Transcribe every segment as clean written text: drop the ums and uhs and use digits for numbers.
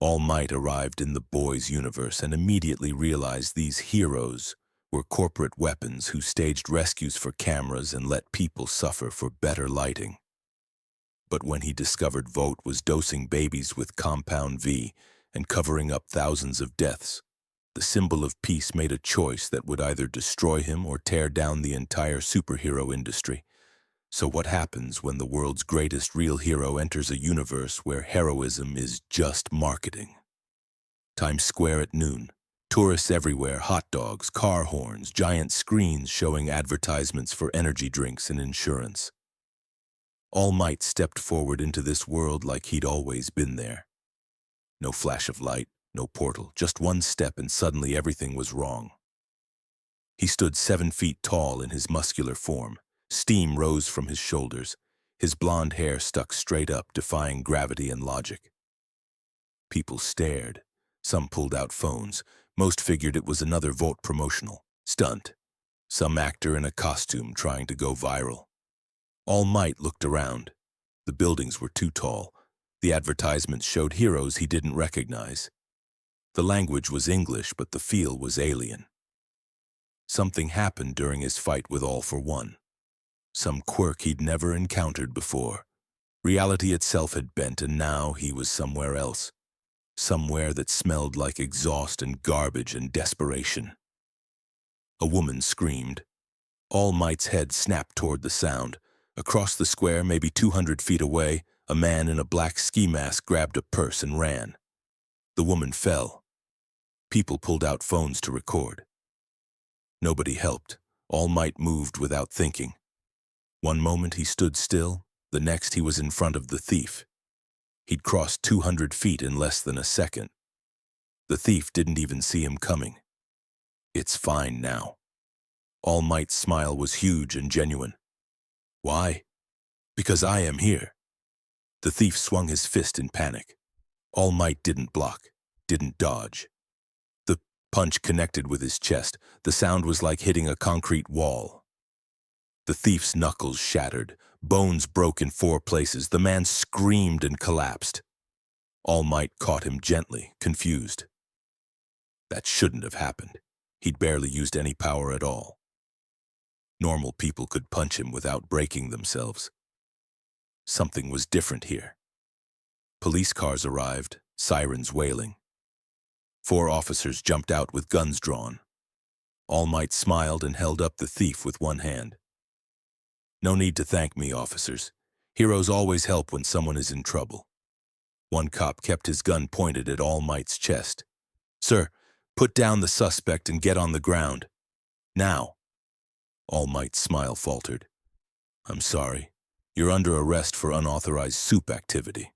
All Might arrived in the boys' universe and immediately realized these heroes were corporate weapons who staged rescues for cameras and let people suffer for better lighting. But when he discovered Vogt was dosing babies with Compound V and covering up thousands of deaths, the symbol of peace made a choice that would either destroy him or tear down the entire superhero industry. So what happens when the world's greatest real hero enters a universe where heroism is just marketing? Times Square at noon. Tourists everywhere, hot dogs, car horns, giant screens showing advertisements for energy drinks and insurance. All Might stepped forward into this world like he'd always been there. No flash of light, no portal, just one step and suddenly everything was wrong. He stood 7 feet tall in his muscular form. Steam rose from his shoulders. His blonde hair stuck straight up, defying gravity and logic. People stared. Some pulled out phones. Most figured it was another Vogt promotional stunt. Some actor in a costume trying to go viral. All Might looked around. The buildings were too tall. The advertisements showed heroes he didn't recognize. The language was English, but the feel was alien. Something happened during his fight with All for One. Some quirk he'd never encountered before. Reality itself had bent, and now he was somewhere else. Somewhere that smelled like exhaust and garbage and desperation. A woman screamed. All Might's head snapped toward the sound. Across the square, maybe 200 feet away, a man in a black ski mask grabbed a purse and ran. The woman fell. People pulled out phones to record. Nobody helped. All Might moved without thinking. One moment he stood still, the next he was in front of the thief. He'd crossed 200 feet in less than a second. The thief didn't even see him coming. It's fine now. All Might's smile was huge and genuine. Why? Because I am here. The thief swung his fist in panic. All Might didn't block, didn't dodge. The punch connected with his chest. The sound was like hitting a concrete wall. The thief's knuckles shattered. Bones broke in 4 places. The man screamed and collapsed. All Might caught him gently, confused. That shouldn't have happened. He'd barely used any power at all. Normal people could punch him without breaking themselves. Something was different here. Police cars arrived, sirens wailing. 4 officers jumped out with guns drawn. All Might smiled and held up the thief with one hand. No need to thank me, officers. Heroes always help when someone is in trouble. One cop kept his gun pointed at All Might's chest. Sir, put down the suspect and get on the ground. Now. All Might's smile faltered. I'm sorry. You're under arrest for unauthorized soup activity.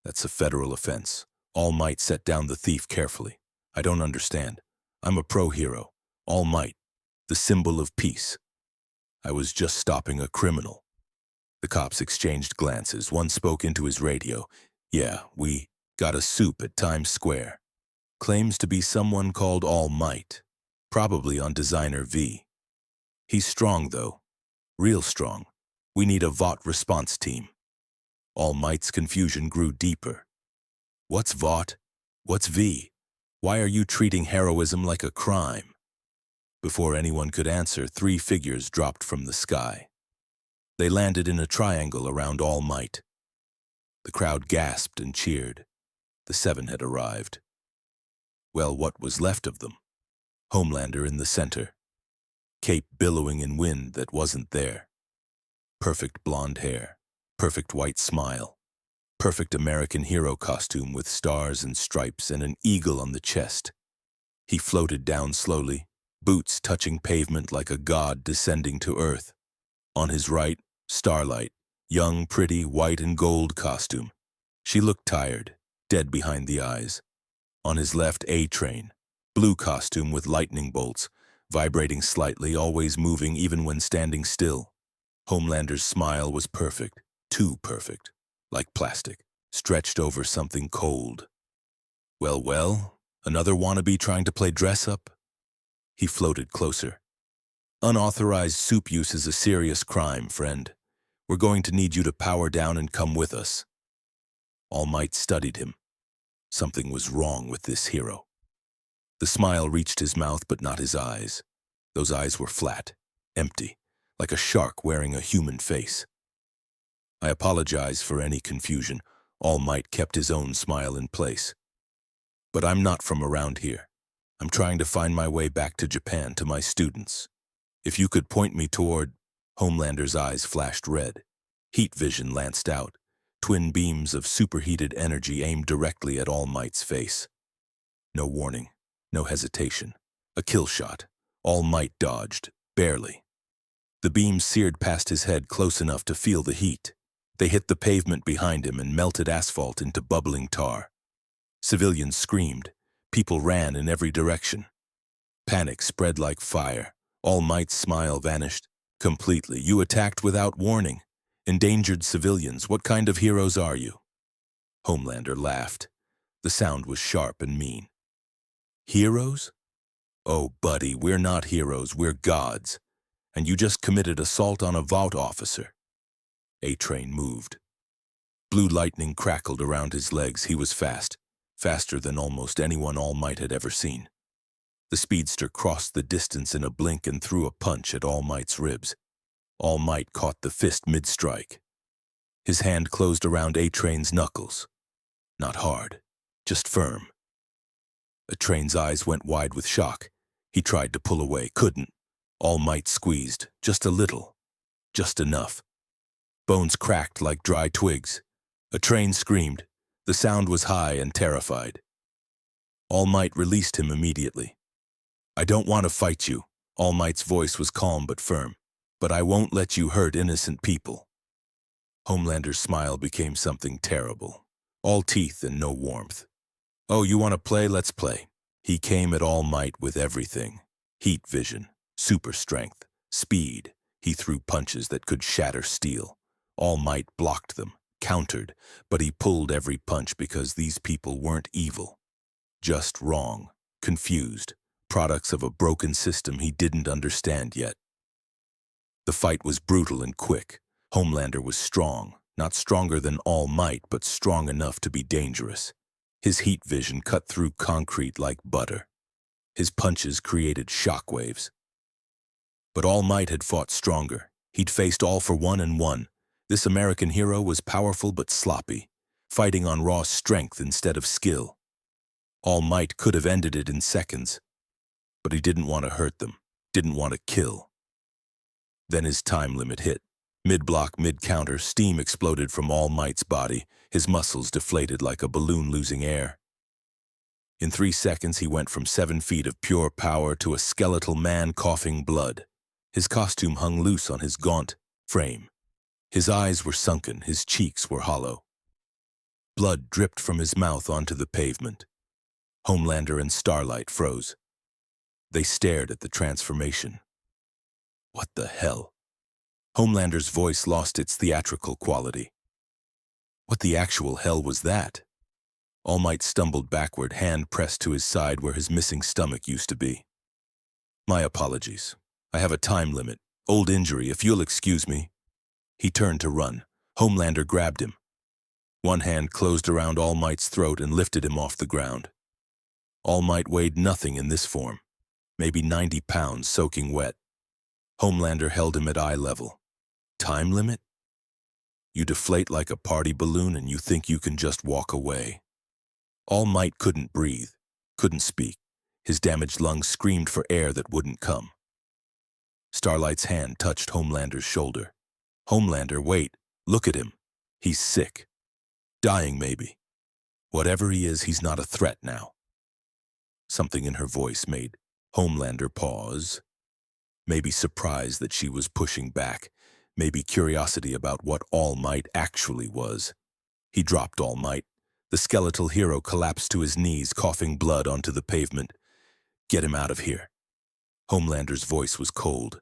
That's a federal offense. All Might set down the thief carefully. I don't understand. I'm a pro-hero. All Might. The symbol of peace. I was just stopping a criminal. The cops exchanged glances. One spoke into his radio. Yeah, we got a soup at Times Square. Claims to be someone called All Might. Probably on Designer V. He's strong, though. Real strong. We need a VOT response team. All Might's confusion grew deeper. What's VOT? What's V? Why are you treating heroism like a crime? Before anyone could answer, 3 figures dropped from the sky. They landed in a triangle around All Might. The crowd gasped and cheered. The 7 had arrived. Well, what was left of them? Homelander in the center. Cape billowing in wind that wasn't there. Perfect blonde hair. Perfect white smile. Perfect American hero costume with stars and stripes and an eagle on the chest. He floated down slowly, boots touching pavement like a god descending to earth. On his right, Starlight, young, pretty, white and gold costume. She looked tired, dead behind the eyes. On his left, A-Train, blue costume with lightning bolts, vibrating slightly, always moving even when standing still. Homelander's smile was perfect, too perfect, like plastic, stretched over something cold. Well, another wannabe trying to play dress-up? He floated closer. Unauthorized soup use is a serious crime, friend. We're going to need you to power down and come with us. All Might studied him. Something was wrong with this hero. The smile reached his mouth but not his eyes. Those eyes were flat, empty, like a shark wearing a human face. I apologize for any confusion. All Might kept his own smile in place. But I'm not from around here. I'm trying to find my way back to Japan to my students. If you could point me toward... Homelander's eyes flashed red. Heat vision lanced out. Twin beams of superheated energy aimed directly at All Might's face. No warning, no hesitation. A kill shot. All Might dodged, barely. The beams seared past his head close enough to feel the heat. They hit the pavement behind him and melted asphalt into bubbling tar. Civilians screamed. People ran in every direction. Panic spread like fire. All Might's smile vanished. Completely. You attacked without warning. Endangered civilians. What kind of heroes are you? Homelander laughed. The sound was sharp and mean. Heroes? Oh, buddy, we're not heroes, we're gods. And you just committed assault on a vault officer. A-Train moved. Blue lightning crackled around his legs. He was fast, faster than almost anyone All Might had ever seen. The speedster crossed the distance in a blink and threw a punch at All Might's ribs. All Might caught the fist mid-strike. His hand closed around A-Train's knuckles. Not hard, just firm. A-Train's eyes went wide with shock. He tried to pull away, couldn't. All Might squeezed, just a little, just enough. Bones cracked like dry twigs. A-Train screamed. The sound was high and terrified. All Might released him immediately. I don't want to fight you. All Might's voice was calm but firm. But I won't let you hurt innocent people. Homelander's smile became something terrible. All teeth and no warmth. Oh, you want to play? Let's play. He came at All Might with everything. Heat vision, super strength, speed. He threw punches that could shatter steel. All Might blocked them, countered, but he pulled every punch because these people weren't evil. Just wrong, confused, products of a broken system he didn't understand yet. The fight was brutal and quick. Homelander was strong, not stronger than All Might, but strong enough to be dangerous. His heat vision cut through concrete like butter. His punches created shockwaves. But All Might had fought stronger. He'd faced All for One and won. This American hero was powerful but sloppy, fighting on raw strength instead of skill. All Might could have ended it in seconds, but he didn't want to hurt them, didn't want to kill. Then his time limit hit. Mid-block, mid-counter, steam exploded from All Might's body. His muscles deflated like a balloon losing air. In 3 seconds, he went from 7 feet of pure power to a skeletal man coughing blood. His costume hung loose on his gaunt frame. His eyes were sunken, his cheeks were hollow. Blood dripped from his mouth onto the pavement. Homelander and Starlight froze. They stared at the transformation. What the hell? Homelander's voice lost its theatrical quality. What the actual hell was that? All Might stumbled backward, hand pressed to his side where his missing stomach used to be. My apologies. I have a time limit. Old injury, if you'll excuse me. He turned to run. Homelander grabbed him. One hand closed around All Might's throat and lifted him off the ground. All Might weighed nothing in this form. Maybe 90 pounds soaking wet. Homelander held him at eye level. Time limit? You deflate like a party balloon and you think you can just walk away. All Might couldn't breathe, couldn't speak. His damaged lungs screamed for air that wouldn't come. Starlight's hand touched Homelander's shoulder. Homelander, wait, look at him. He's sick. Dying, maybe. Whatever he is, he's not a threat now. Something in her voice made Homelander pause. Maybe surprise that she was pushing back. Maybe curiosity about what All Might actually was. He dropped All Might. The skeletal hero collapsed to his knees, coughing blood onto the pavement. Get him out of here. Homelander's voice was cold.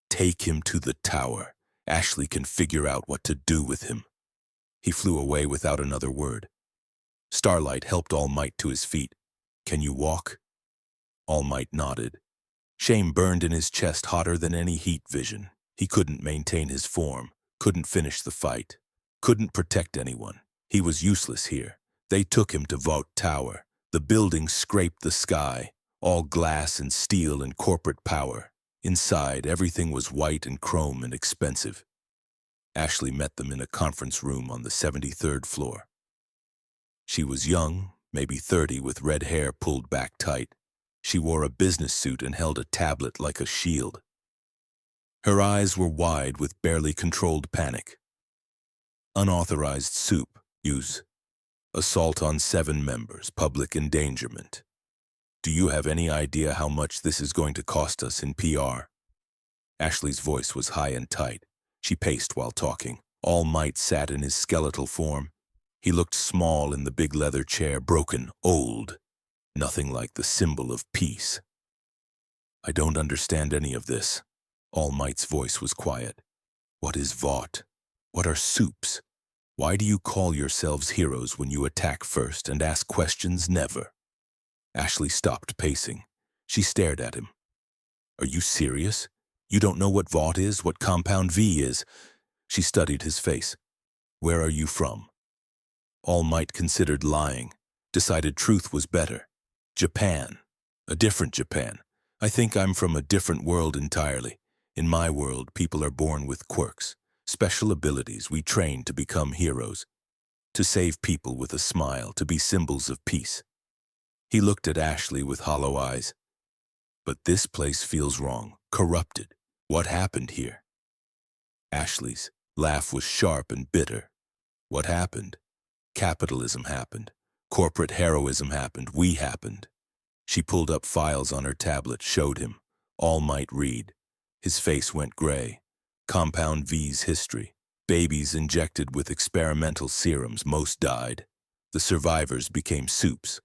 Take him to the tower. Ashley can figure out what to do with him. He flew away without another word. Starlight helped All Might to his feet. Can you walk? All Might nodded. Shame burned in his chest hotter than any heat vision. He couldn't maintain his form, couldn't finish the fight, couldn't protect anyone. He was useless here. They took him to Vought Tower. The building scraped the sky, all glass and steel and corporate power. Inside, everything was white and chrome and expensive. Ashley met them in a conference room on the 73rd floor. She was young, maybe 30, with red hair pulled back tight. She wore a business suit and held a tablet like a shield. Her eyes were wide with barely controlled panic. Unauthorized soup use. Assault on 7 members, public endangerment. Do you have any idea how much this is going to cost us in PR? Ashley's voice was high and tight. She paced while talking. All Might sat in his skeletal form. He looked small in the big leather chair, broken, old. Nothing like the symbol of peace. I don't understand any of this. All Might's voice was quiet. What is Vought? What are soups? Why do you call yourselves heroes when you attack first and ask questions never? Ashley stopped pacing. She stared at him. Are you serious? You don't know what Vought is, what Compound V is? She studied his face. Where are you from? All Might considered lying, decided truth was better. Japan. A different Japan. I think I'm from a different world entirely. In my world, people are born with quirks, special abilities. We train to become heroes, to save people with a smile, to be symbols of peace. He looked at Ashley with hollow eyes. But this place feels wrong, corrupted. What happened here? Ashley's laugh was sharp and bitter. What happened? Capitalism happened. Corporate heroism happened. We happened. She pulled up files on her tablet, showed him. All Might read. His face went gray. Compound V's history. Babies injected with experimental serums, most died. The survivors became soups.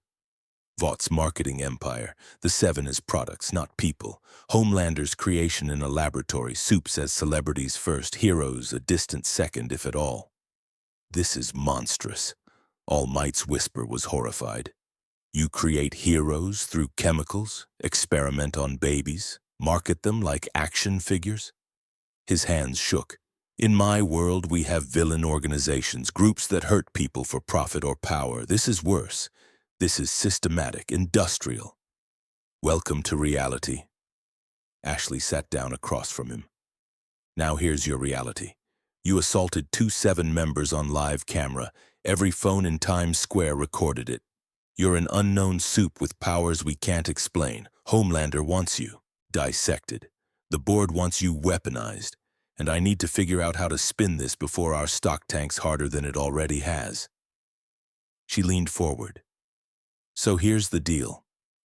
Vaught's marketing empire. The 7 as products, not people. Homelander's creation in a laboratory. Soups as celebrities first, heroes a distant second, if at all. This is monstrous. All Might's whisper was horrified. You create heroes through chemicals, experiment on babies, market them like action figures? His hands shook. In my world, we have villain organizations, groups that hurt people for profit or power. This is worse. This is systematic, industrial. Welcome to reality. Ashley sat down across from him. Now here's your reality. You assaulted 2 7 members on live camera. Every phone in Times Square recorded it. You're an unknown soup with powers we can't explain. Homelander wants you dissected. The board wants you weaponized. And I need to figure out how to spin this before our stock tanks harder than it already has. She leaned forward. So here's the deal.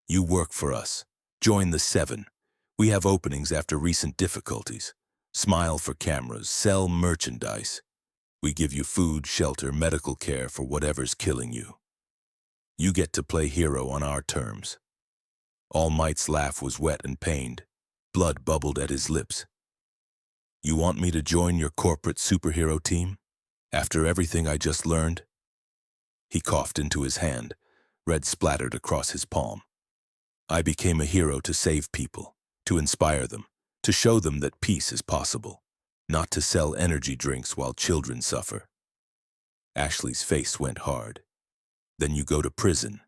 You work for us. Join the 7. We have openings after recent difficulties. Smile for cameras, sell merchandise. We give you food, shelter, medical care for whatever's killing you. You get to play hero on our terms. All Might's laugh was wet and pained. Blood bubbled at his lips. You want me to join your corporate superhero team? After everything I just learned? He coughed into his hand. Red splattered across his palm. I became a hero to save people, to inspire them, to show them that peace is possible, not to sell energy drinks while children suffer. Ashley's face went hard. Then you go to prison.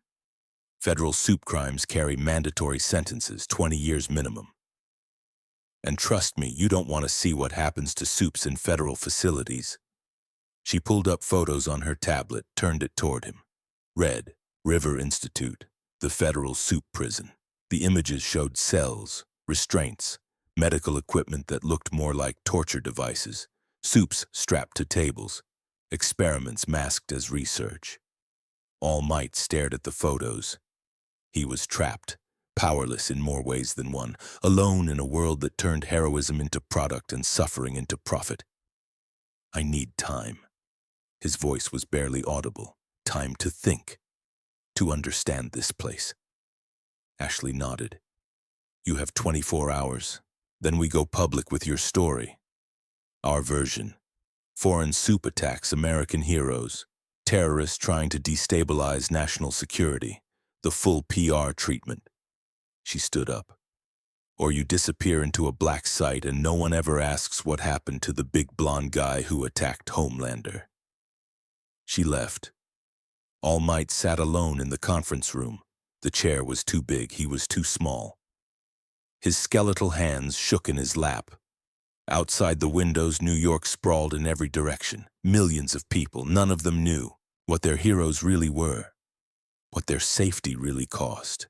Federal soup crimes carry mandatory sentences, 20 years minimum. And trust me, you don't want to see what happens to soups in federal facilities. She pulled up photos on her tablet, turned it toward him. Read, River Institute, the federal soup prison. The images showed cells, restraints, medical equipment that looked more like torture devices, soups strapped to tables, experiments masked as research. All Might stared at the photos. He was trapped, powerless in more ways than one, alone in a world that turned heroism into product and suffering into profit. I need time. His voice was barely audible. Time to think, to understand this place. Ashley nodded. You have 24 hours. Then we go public with your story. Our version. Foreign soup attacks American heroes. Terrorists trying to destabilize national security. The full PR treatment. She stood up. Or you disappear into a black site and no one ever asks what happened to the big blonde guy who attacked Homelander. She left. All Might sat alone in the conference room. The chair was too big, he was too small. His skeletal hands shook in his lap. Outside the windows, New York sprawled in every direction. Millions of people, none of them knew what their heroes really were, what their safety really cost.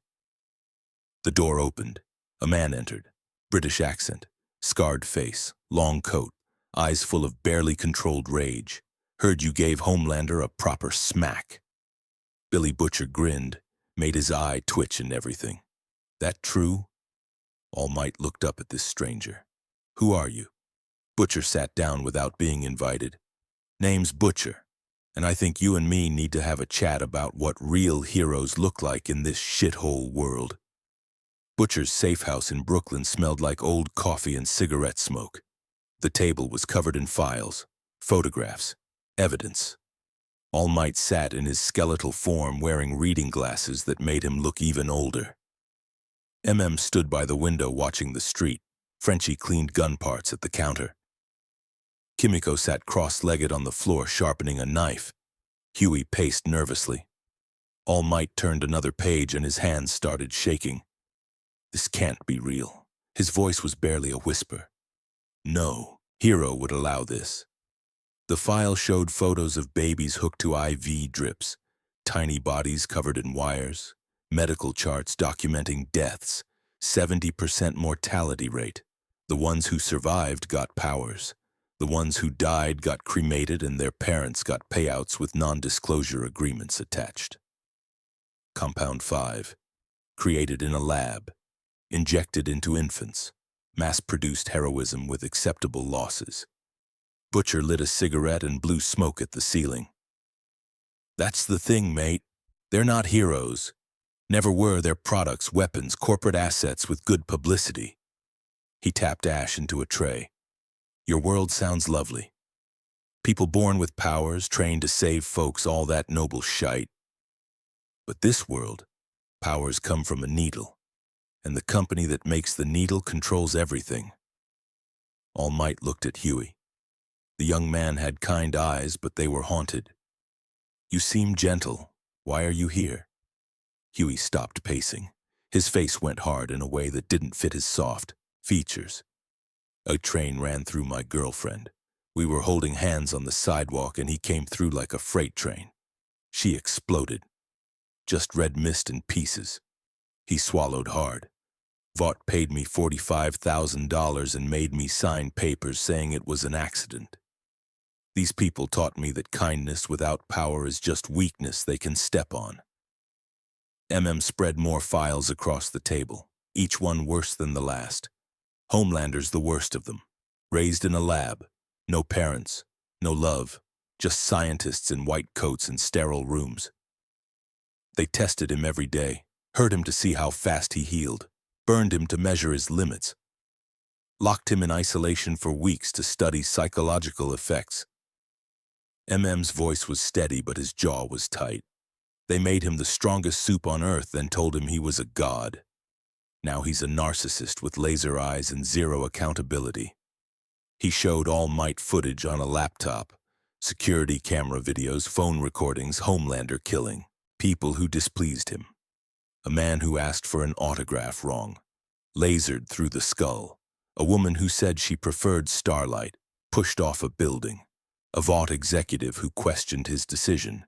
The door opened. A man entered. British accent, scarred face, long coat, eyes full of barely controlled rage. Heard you gave Homelander a proper smack. Billy Butcher grinned, made his eye twitch and everything. That true? All Might looked up at this stranger. Who are you? Butcher sat down without being invited. Name's Butcher, and I think you and me need to have a chat about what real heroes look like in this shithole world. Butcher's safe house in Brooklyn smelled like old coffee and cigarette smoke. The table was covered in files, photographs, evidence. All Might sat in his skeletal form wearing reading glasses that made him look even older. Stood by the window watching the street. Frenchie cleaned gun parts at the counter. Kimiko sat cross-legged on the floor sharpening a knife. Huey paced nervously. All Might turned another page and his hands started shaking. This can't be real. His voice was barely a whisper. No hero would allow this. The file showed photos of babies hooked to IV drips, tiny bodies covered in wires, medical charts documenting deaths, 70% mortality rate. The ones who survived got powers. The ones who died got cremated and their parents got payouts with non-disclosure agreements attached. Compound 5. Created in a lab. Injected into infants. Mass-produced heroism with acceptable losses. Butcher lit a cigarette and blew smoke at the ceiling. That's the thing, mate. They're not heroes. Never were. They're products, weapons, corporate assets with good publicity. He tapped ash into a tray. Your world sounds lovely. People born with powers, trained to save folks, all that noble shite. But this world, powers come from a needle, and the company that makes the needle controls everything. All Might looked at Huey. The young man had kind eyes, but they were haunted. You seem gentle. Why are you here? Huey stopped pacing. His face went hard in a way that didn't fit his soft features. A train ran through my girlfriend. We were holding hands on the sidewalk and he came through like a freight train. She exploded. Just red mist and pieces. He swallowed hard. Vought paid me $45,000 and made me sign papers saying it was an accident. These people taught me that kindness without power is just weakness they can step on. Spread more files across the table, each one worse than the last. Homelander's the worst of them. Raised in a lab, no parents, no love, just scientists in white coats and sterile rooms. They tested him every day, hurt him to see how fast he healed, burned him to measure his limits, locked him in isolation for weeks to study psychological effects. MM's voice was steady, but his jaw was tight. They made him the strongest soup on earth, then told him he was a god. Now he's a narcissist with laser eyes and zero accountability. He showed All Might footage on a laptop, security camera videos, phone recordings, Homelander killing, people who displeased him. A man who asked for an autograph wrong, lasered through the skull. A woman who said she preferred starlight, pushed off a building. A Vought executive who questioned his decision,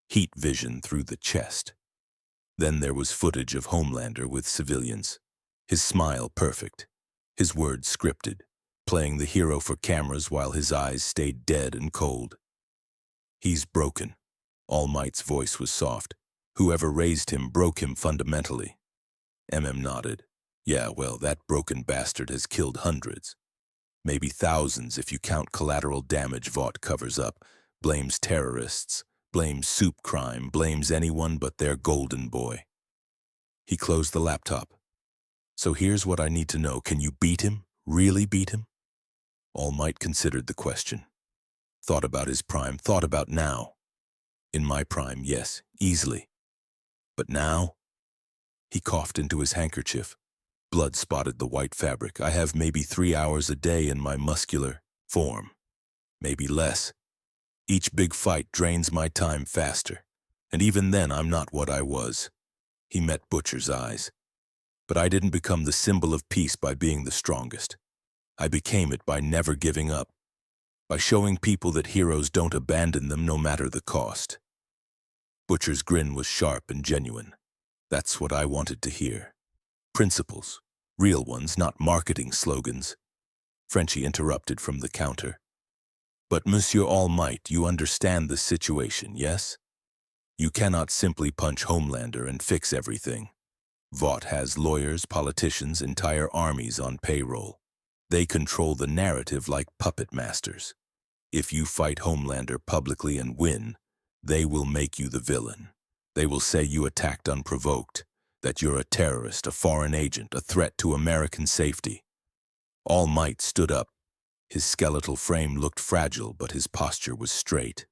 heat vision through the chest. Then there was footage of Homelander with civilians, his smile perfect, his words scripted, playing the hero for cameras while his eyes stayed dead and cold. He's broken. All Might's voice was soft. Whoever raised him broke him fundamentally. Nodded. Yeah, well, that broken bastard has killed hundreds. Maybe thousands if you count collateral damage Vought covers up, blames terrorists, blames soup crime, blames anyone but their golden boy. He closed the laptop. So here's what I need to know. Can you beat him? Really beat him? All Might considered the question. Thought about his prime, thought about now. In my prime, yes, easily. But now? He coughed into his handkerchief. Blood spotted the white fabric. I have maybe 3 hours a day in my muscular form. Maybe less. Each big fight drains my time faster. And even then, I'm not what I was. He met Butcher's eyes. But I didn't become the symbol of peace by being the strongest. I became it by never giving up, by showing people that heroes don't abandon them no matter the cost. Butcher's grin was sharp and genuine. That's what I wanted to hear. Principles. Real ones, not marketing slogans. Frenchie interrupted from the counter. But Monsieur All Might, you understand the situation, yes? You cannot simply punch Homelander and fix everything. Vought has lawyers, politicians, entire armies on payroll. They control the narrative like puppet masters. If you fight Homelander publicly and win, they will make you the villain. They will say you attacked unprovoked, that you're a terrorist, a foreign agent, a threat to American safety. All Might stood up. His skeletal frame looked fragile, but his posture was straight.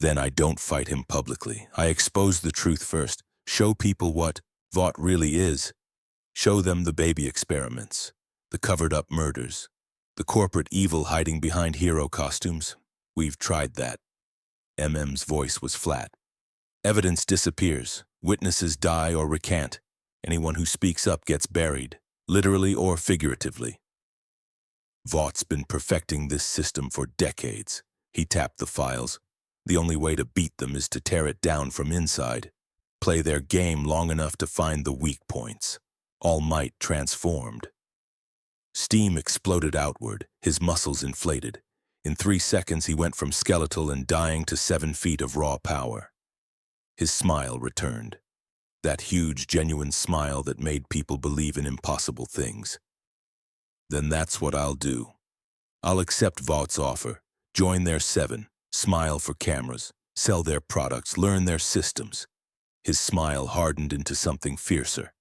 Then I don't fight him publicly. I expose the truth first, show people what Vought really is. Show them the baby experiments, the covered-up murders, the corporate evil hiding behind hero costumes. We've tried that. MM's voice was flat. Evidence disappears. Witnesses die or recant. Anyone who speaks up gets buried, literally or figuratively. Vaught's been perfecting this system for decades. He tapped the files. The only way to beat them is to tear it down from inside. Play their game long enough to find the weak points. All Might transformed. Steam exploded outward, his muscles inflated. In 3 seconds, he went from skeletal and dying to 7 feet of raw power. His smile returned. That huge, genuine smile that made people believe in impossible things. Then that's what I'll do. I'll accept Vaught's offer, join their 7, smile for cameras, sell their products, learn their systems. His smile hardened into something fiercer.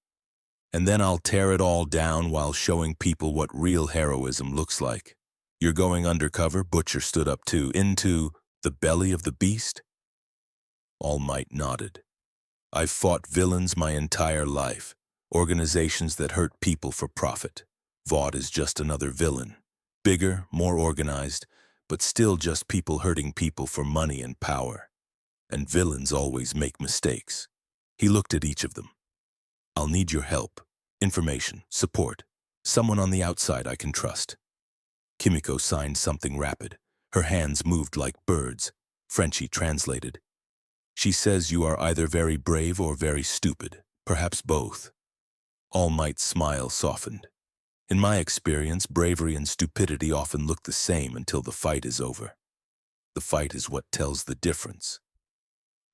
And then I'll tear it all down while showing people what real heroism looks like. You're going undercover? Butcher stood up too. Into the belly of the beast? All Might nodded. I've fought villains my entire life, organizations that hurt people for profit. Vought is just another villain. Bigger, more organized, but still just people hurting people for money and power. And villains always make mistakes. He looked at each of them. I'll need your help, information, support, someone on the outside I can trust. Kimiko signed something rapid. Her hands moved like birds. Frenchie translated. She says you are either very brave or very stupid, perhaps both. All Might's smile softened. In my experience, bravery and stupidity often look the same until the fight is over. The fight is what tells the difference.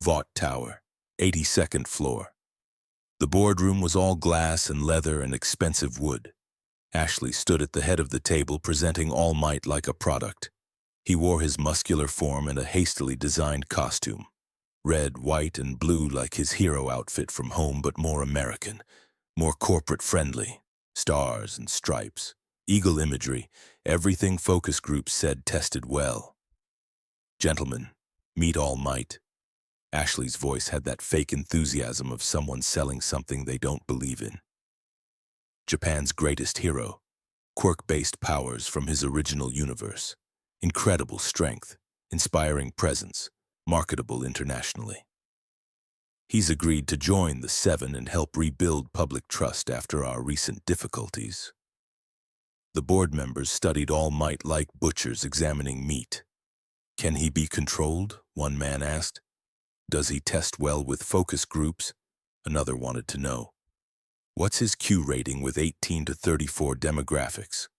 Vought Tower, 82nd floor. The boardroom was all glass and leather and expensive wood. Ashley stood at the head of the table, presenting All Might like a product. He wore his muscular form in a hastily designed costume. Red, white, and blue like his hero outfit from home, but more American, more corporate-friendly. Stars and stripes, eagle imagery, everything focus groups said tested well. Gentlemen, meet All Might. Ashley's voice had that fake enthusiasm of someone selling something they don't believe in. Japan's greatest hero, quirk-based powers from his original universe, incredible strength, inspiring presence, marketable internationally. He's agreed to join the 7 and help rebuild public trust after our recent difficulties. The board members studied All Might like butchers examining meat. Can he be controlled? One man asked. Does he test well with focus groups? Another wanted to know. What's his Q rating with 18 to 34 demographics?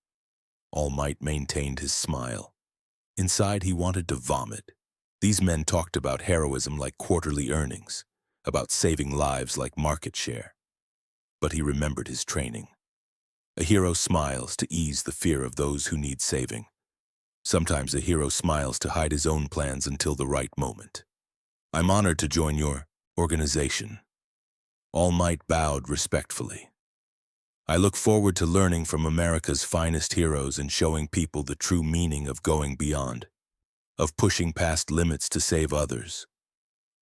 All Might maintained his smile. Inside, he wanted to vomit. These men talked about heroism like quarterly earnings, about saving lives like market share. But he remembered his training. A hero smiles to ease the fear of those who need saving. Sometimes a hero smiles to hide his own plans until the right moment. I'm honored to join your organization. All Might bowed respectfully. I look forward to learning from America's finest heroes and showing people the true meaning of going beyond, of pushing past limits to save others.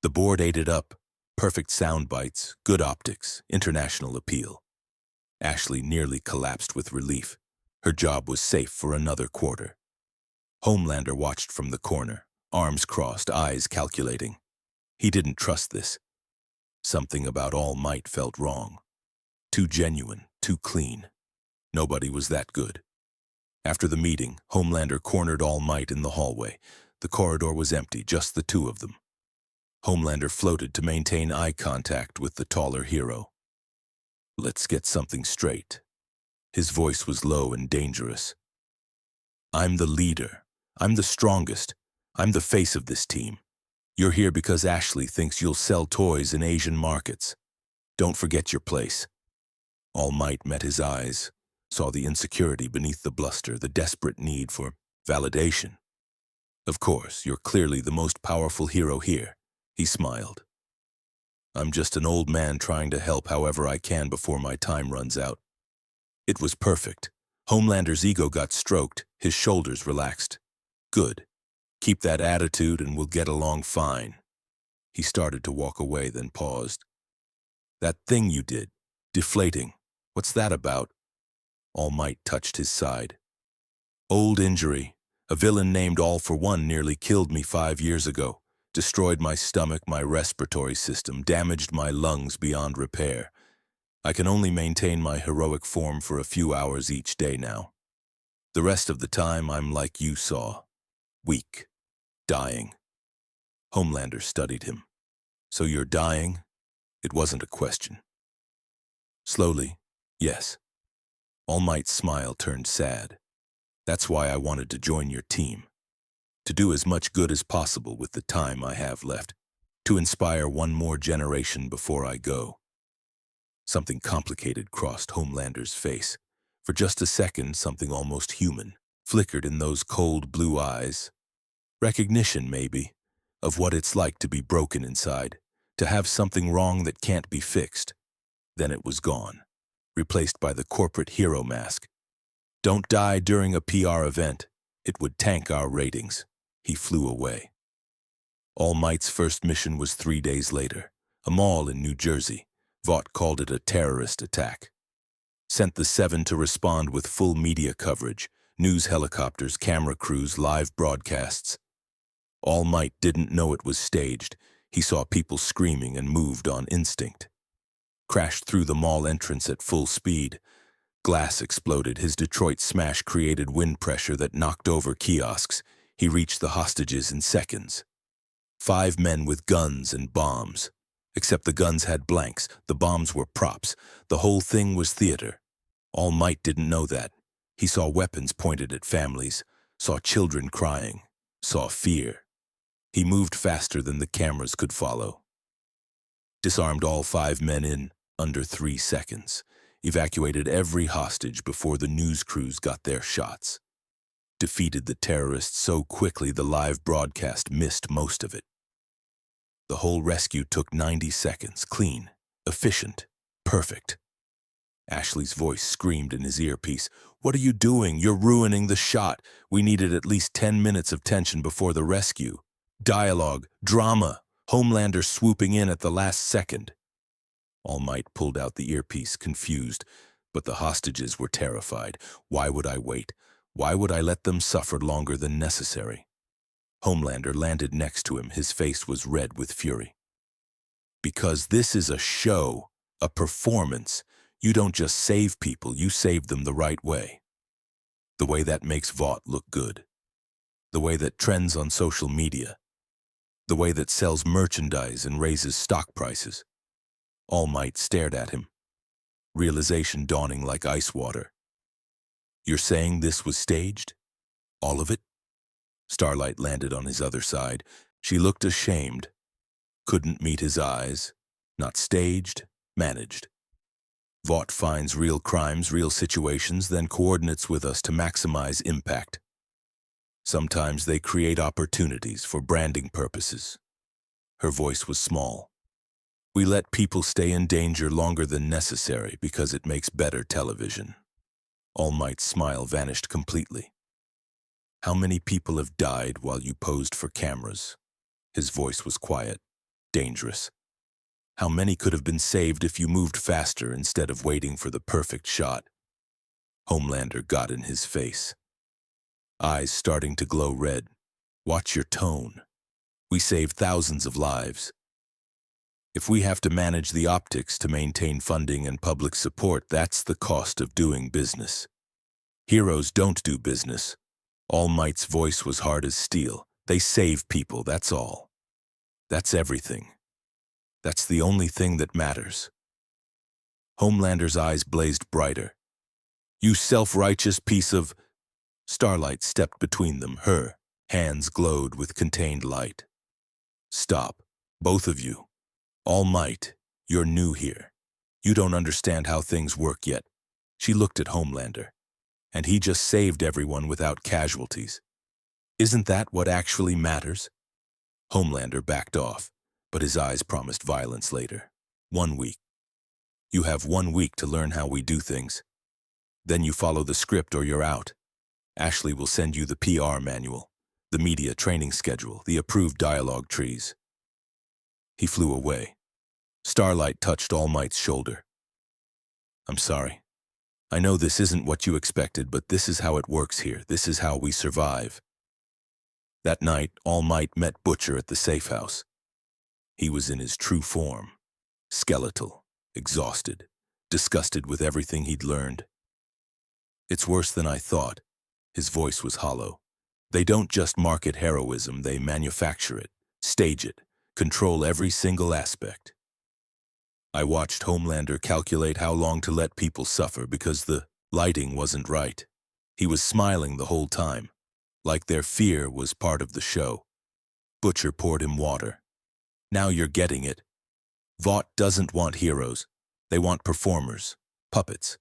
The board ate it up. Perfect sound bites, good optics, international appeal. Ashley nearly collapsed with relief. Her job was safe for another quarter. Homelander watched from the corner, arms crossed, eyes calculating. He didn't trust this. Something about All Might felt wrong. Too genuine, too clean. Nobody was that good. After the meeting, Homelander cornered All Might in the hallway. The corridor was empty, just the two of them. Homelander floated to maintain eye contact with the taller hero. "Let's get something straight." His voice was low and dangerous. "I'm the leader. I'm the strongest. I'm the face of this team. You're here because Ashley thinks you'll sell toys in Asian markets. Don't forget your place." All Might met his eyes, saw the insecurity beneath the bluster, the desperate need for validation. "Of course, you're clearly the most powerful hero here," he smiled. "I'm just an old man trying to help however I can before my time runs out." It was perfect. Homelander's ego got stroked, his shoulders relaxed. "Good. Keep that attitude and we'll get along fine." He started to walk away, then paused. "That thing you did, deflating, what's that about?" All Might touched his side. "Old injury. A villain named All for One nearly killed me 5 years ago. Destroyed my stomach, my respiratory system, damaged my lungs beyond repair. I can only maintain my heroic form for a few hours each day now. The rest of the time I'm like you saw. Weak. Dying." Homelander studied him. "So you're dying?" It wasn't a question. Slowly, yes. All Might's smile turned sad. "That's why I wanted to join your team. To do as much good as possible with the time I have left. To inspire one more generation before I go." Something complicated crossed Homelander's face. For just a second, something almost human flickered in those cold blue eyes. Recognition, maybe, of what it's like to be broken inside, to have something wrong that can't be fixed. Then it was gone, replaced by the corporate hero mask. "Don't die during a PR event. It would tank our ratings." He flew away. All Might's first mission was 3 days later. A mall in New Jersey. Vought called it a terrorist attack. Sent the 7 to respond with full media coverage, news helicopters, camera crews, live broadcasts. All Might didn't know it was staged. He saw people screaming and moved on instinct. Crashed through the mall entrance at full speed. Glass exploded. His Detroit smash created wind pressure that knocked over kiosks. He reached the hostages in seconds. 5 men with guns and bombs. Except the guns had blanks, the bombs were props. The whole thing was theater. All Might didn't know that. He saw weapons pointed at families, saw children crying, saw fear. He moved faster than the cameras could follow. Disarmed all 5 men in under 3 seconds. Evacuated every hostage before the news crews got their shots. Defeated the terrorists so quickly the live broadcast missed most of it. The whole rescue took 90 seconds, clean, efficient, perfect. Ashley's voice screamed in his earpiece. "What are you doing? You're ruining the shot. We needed at least 10 minutes of tension before the rescue. Dialogue, drama, Homelander swooping in at the last second." All Might pulled out the earpiece, confused, but the hostages were terrified. "Why would I wait? Why would I let them suffer longer than necessary?" Homelander landed next to him. His face was red with fury. "Because this is a show, a performance. You don't just save people, you save them the right way. The way that makes Vought look good. The way that trends on social media. The way that sells merchandise and raises stock prices." All Might stared at him, realization dawning like ice water. "You're saying this was staged? All of it?" Starlight landed on his other side. She looked ashamed. Couldn't meet his eyes. Not staged, managed. Vought finds real crimes, real situations, then coordinates with us to maximize impact. Sometimes they create opportunities for branding purposes. Her voice was small. "We let people stay in danger longer than necessary because it makes better television." All Might's smile vanished completely. "How many people have died while you posed for cameras?" His voice was quiet, dangerous. "How many could have been saved if you moved faster instead of waiting for the perfect shot?" Homelander got in his face. Eyes starting to glow red. "Watch your tone. We saved thousands of lives. If we have to manage the optics to maintain funding and public support, that's the cost of doing business. Heroes don't do business. All Might's voice was hard as steel. They save people, that's all. That's everything. That's the only thing that matters. Homelander's eyes blazed brighter. You self-righteous piece of... Starlight stepped between them. Her hands glowed with contained light. Stop, both of you. All Might, you're new here. You don't understand how things work yet. She looked at Homelander. And he just saved everyone without casualties. Isn't that what actually matters? Homelander backed off, but his eyes promised violence later. 1 week. You have 1 week to learn how we do things. Then you follow the script or you're out. Ashley will send you the PR manual, the media training schedule, the approved dialogue trees. He flew away. Starlight touched All Might's shoulder. I'm sorry. I know this isn't what you expected, but this is how it works here. This is how we survive. That night, All Might met Butcher at the safe house. He was in his true form. Skeletal, exhausted, disgusted with everything he'd learned. It's worse than I thought. His voice was hollow. They don't just market heroism, they manufacture it, stage it, control every single aspect. I watched Homelander calculate how long to let people suffer because the lighting wasn't right. He was smiling the whole time, like their fear was part of the show. Butcher poured him water. Now you're getting it. Vought doesn't want heroes. They want performers, puppets,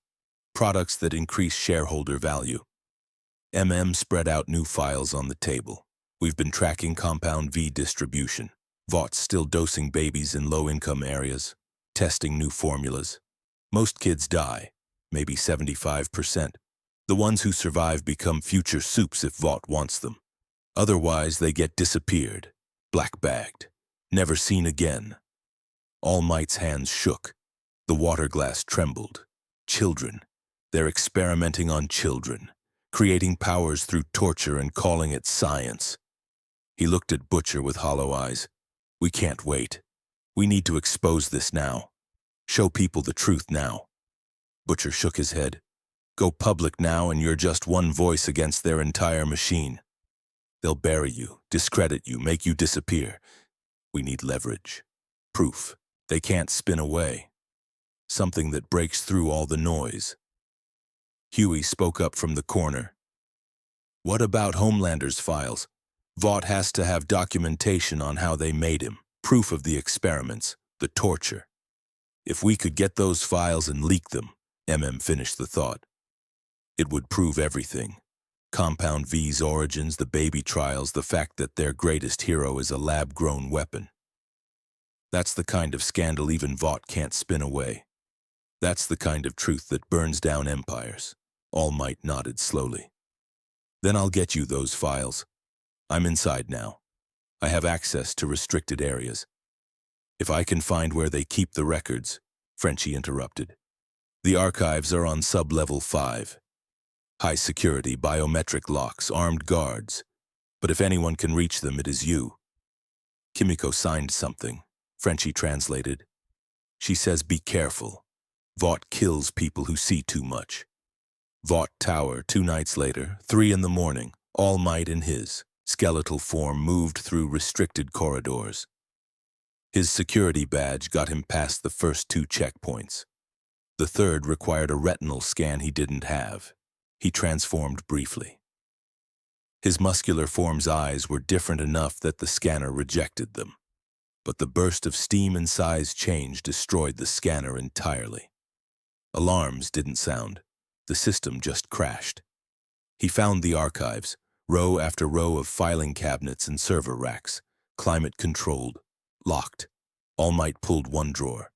products that increase shareholder value. Spread out new files on the table. We've been tracking Compound V distribution. Vaught's still dosing babies in low-income areas, testing new formulas. Most kids die, maybe 75%. The ones who survive become future soups if Vought wants them. Otherwise, they get disappeared, black-bagged, never seen again. All Might's hands shook. The water glass trembled. Children. They're experimenting on children, creating powers through torture and calling it science. He looked at Butcher with hollow eyes. We can't wait. We need to expose this now. Show people the truth now. Butcher shook his head. Go public now and you're just one voice against their entire machine. They'll bury you, discredit you, make you disappear. We need leverage. Proof. They can't spin away. Something that breaks through all the noise. Huey spoke up from the corner. What about Homelander's files? Vought has to have documentation on how they made him, proof of the experiments, the torture. If we could get those files and leak them, finished the thought. It would prove everything. Compound V's origins, the baby trials, the fact that their greatest hero is a lab-grown weapon. That's the kind of scandal even Vought can't spin away. That's the kind of truth that burns down empires. All Might nodded slowly. Then I'll get you those files. I'm inside now. I have access to restricted areas. If I can find where they keep the records, Frenchie interrupted. The archives are on sub-level 5. High security, biometric locks, armed guards. But if anyone can reach them, it is you. Kimiko signed something. Frenchie translated. She says be careful. Vought kills people who see too much. Vought Tower, 2 nights later, 3 in the morning, All Might in his skeletal form moved through restricted corridors. His security badge got him past the first 2 checkpoints. The third required a retinal scan he didn't have. He transformed briefly. His muscular form's eyes were different enough that the scanner rejected them. But the burst of steam and size change destroyed the scanner entirely. Alarms didn't sound. The system just crashed. He found the archives, row after row of filing cabinets and server racks, climate-controlled, locked. All Might pulled one drawer.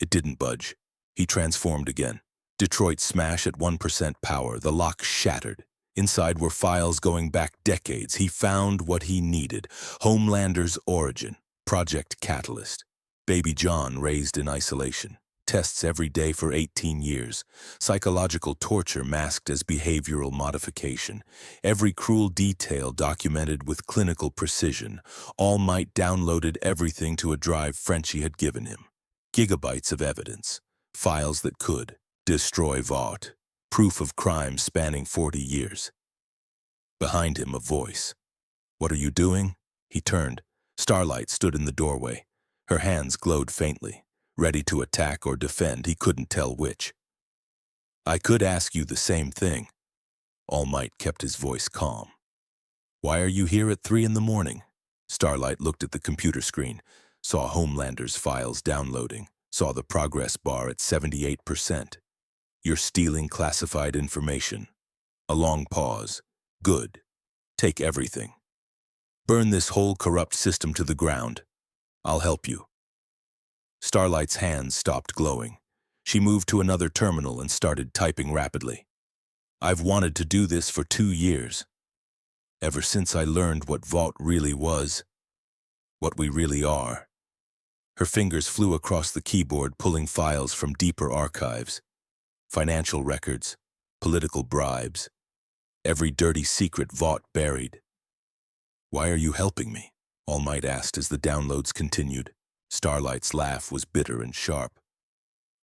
It didn't budge. He transformed again. Detroit smash at 1% power. The lock shattered. Inside were files going back decades. He found what he needed. Homelander's origin. Project Catalyst. Baby John raised in isolation. tests every day for 18 years, psychological torture masked as behavioral modification, every cruel detail documented with clinical precision. All Might downloaded everything to a drive Frenchie had given him. Gigabytes of evidence, files that could destroy Vought, proof of crimes spanning 40 years. Behind him, a voice. "What are you doing?" He turned. Starlight stood in the doorway. Her hands glowed faintly, ready to attack or defend, he couldn't tell which. "I could ask you the same thing." All Might kept his voice calm. "Why are you here at 3 in the morning?" Starlight looked at the computer screen, saw Homelander's files downloading, saw the progress bar at 78%. "You're stealing classified information." A long pause. "Good. Take everything. Burn this whole corrupt system to the ground. I'll help you." Starlight's hands stopped glowing. She moved to another terminal and started typing rapidly. "I've wanted to do this for 2 years. Ever since I learned what Vought really was. What we really are." Her fingers flew across the keyboard, pulling files from deeper archives. Financial records, political bribes, every dirty secret Vought buried. "Why are you helping me?" All Might asked as the downloads continued. Starlight's laugh was bitter and sharp.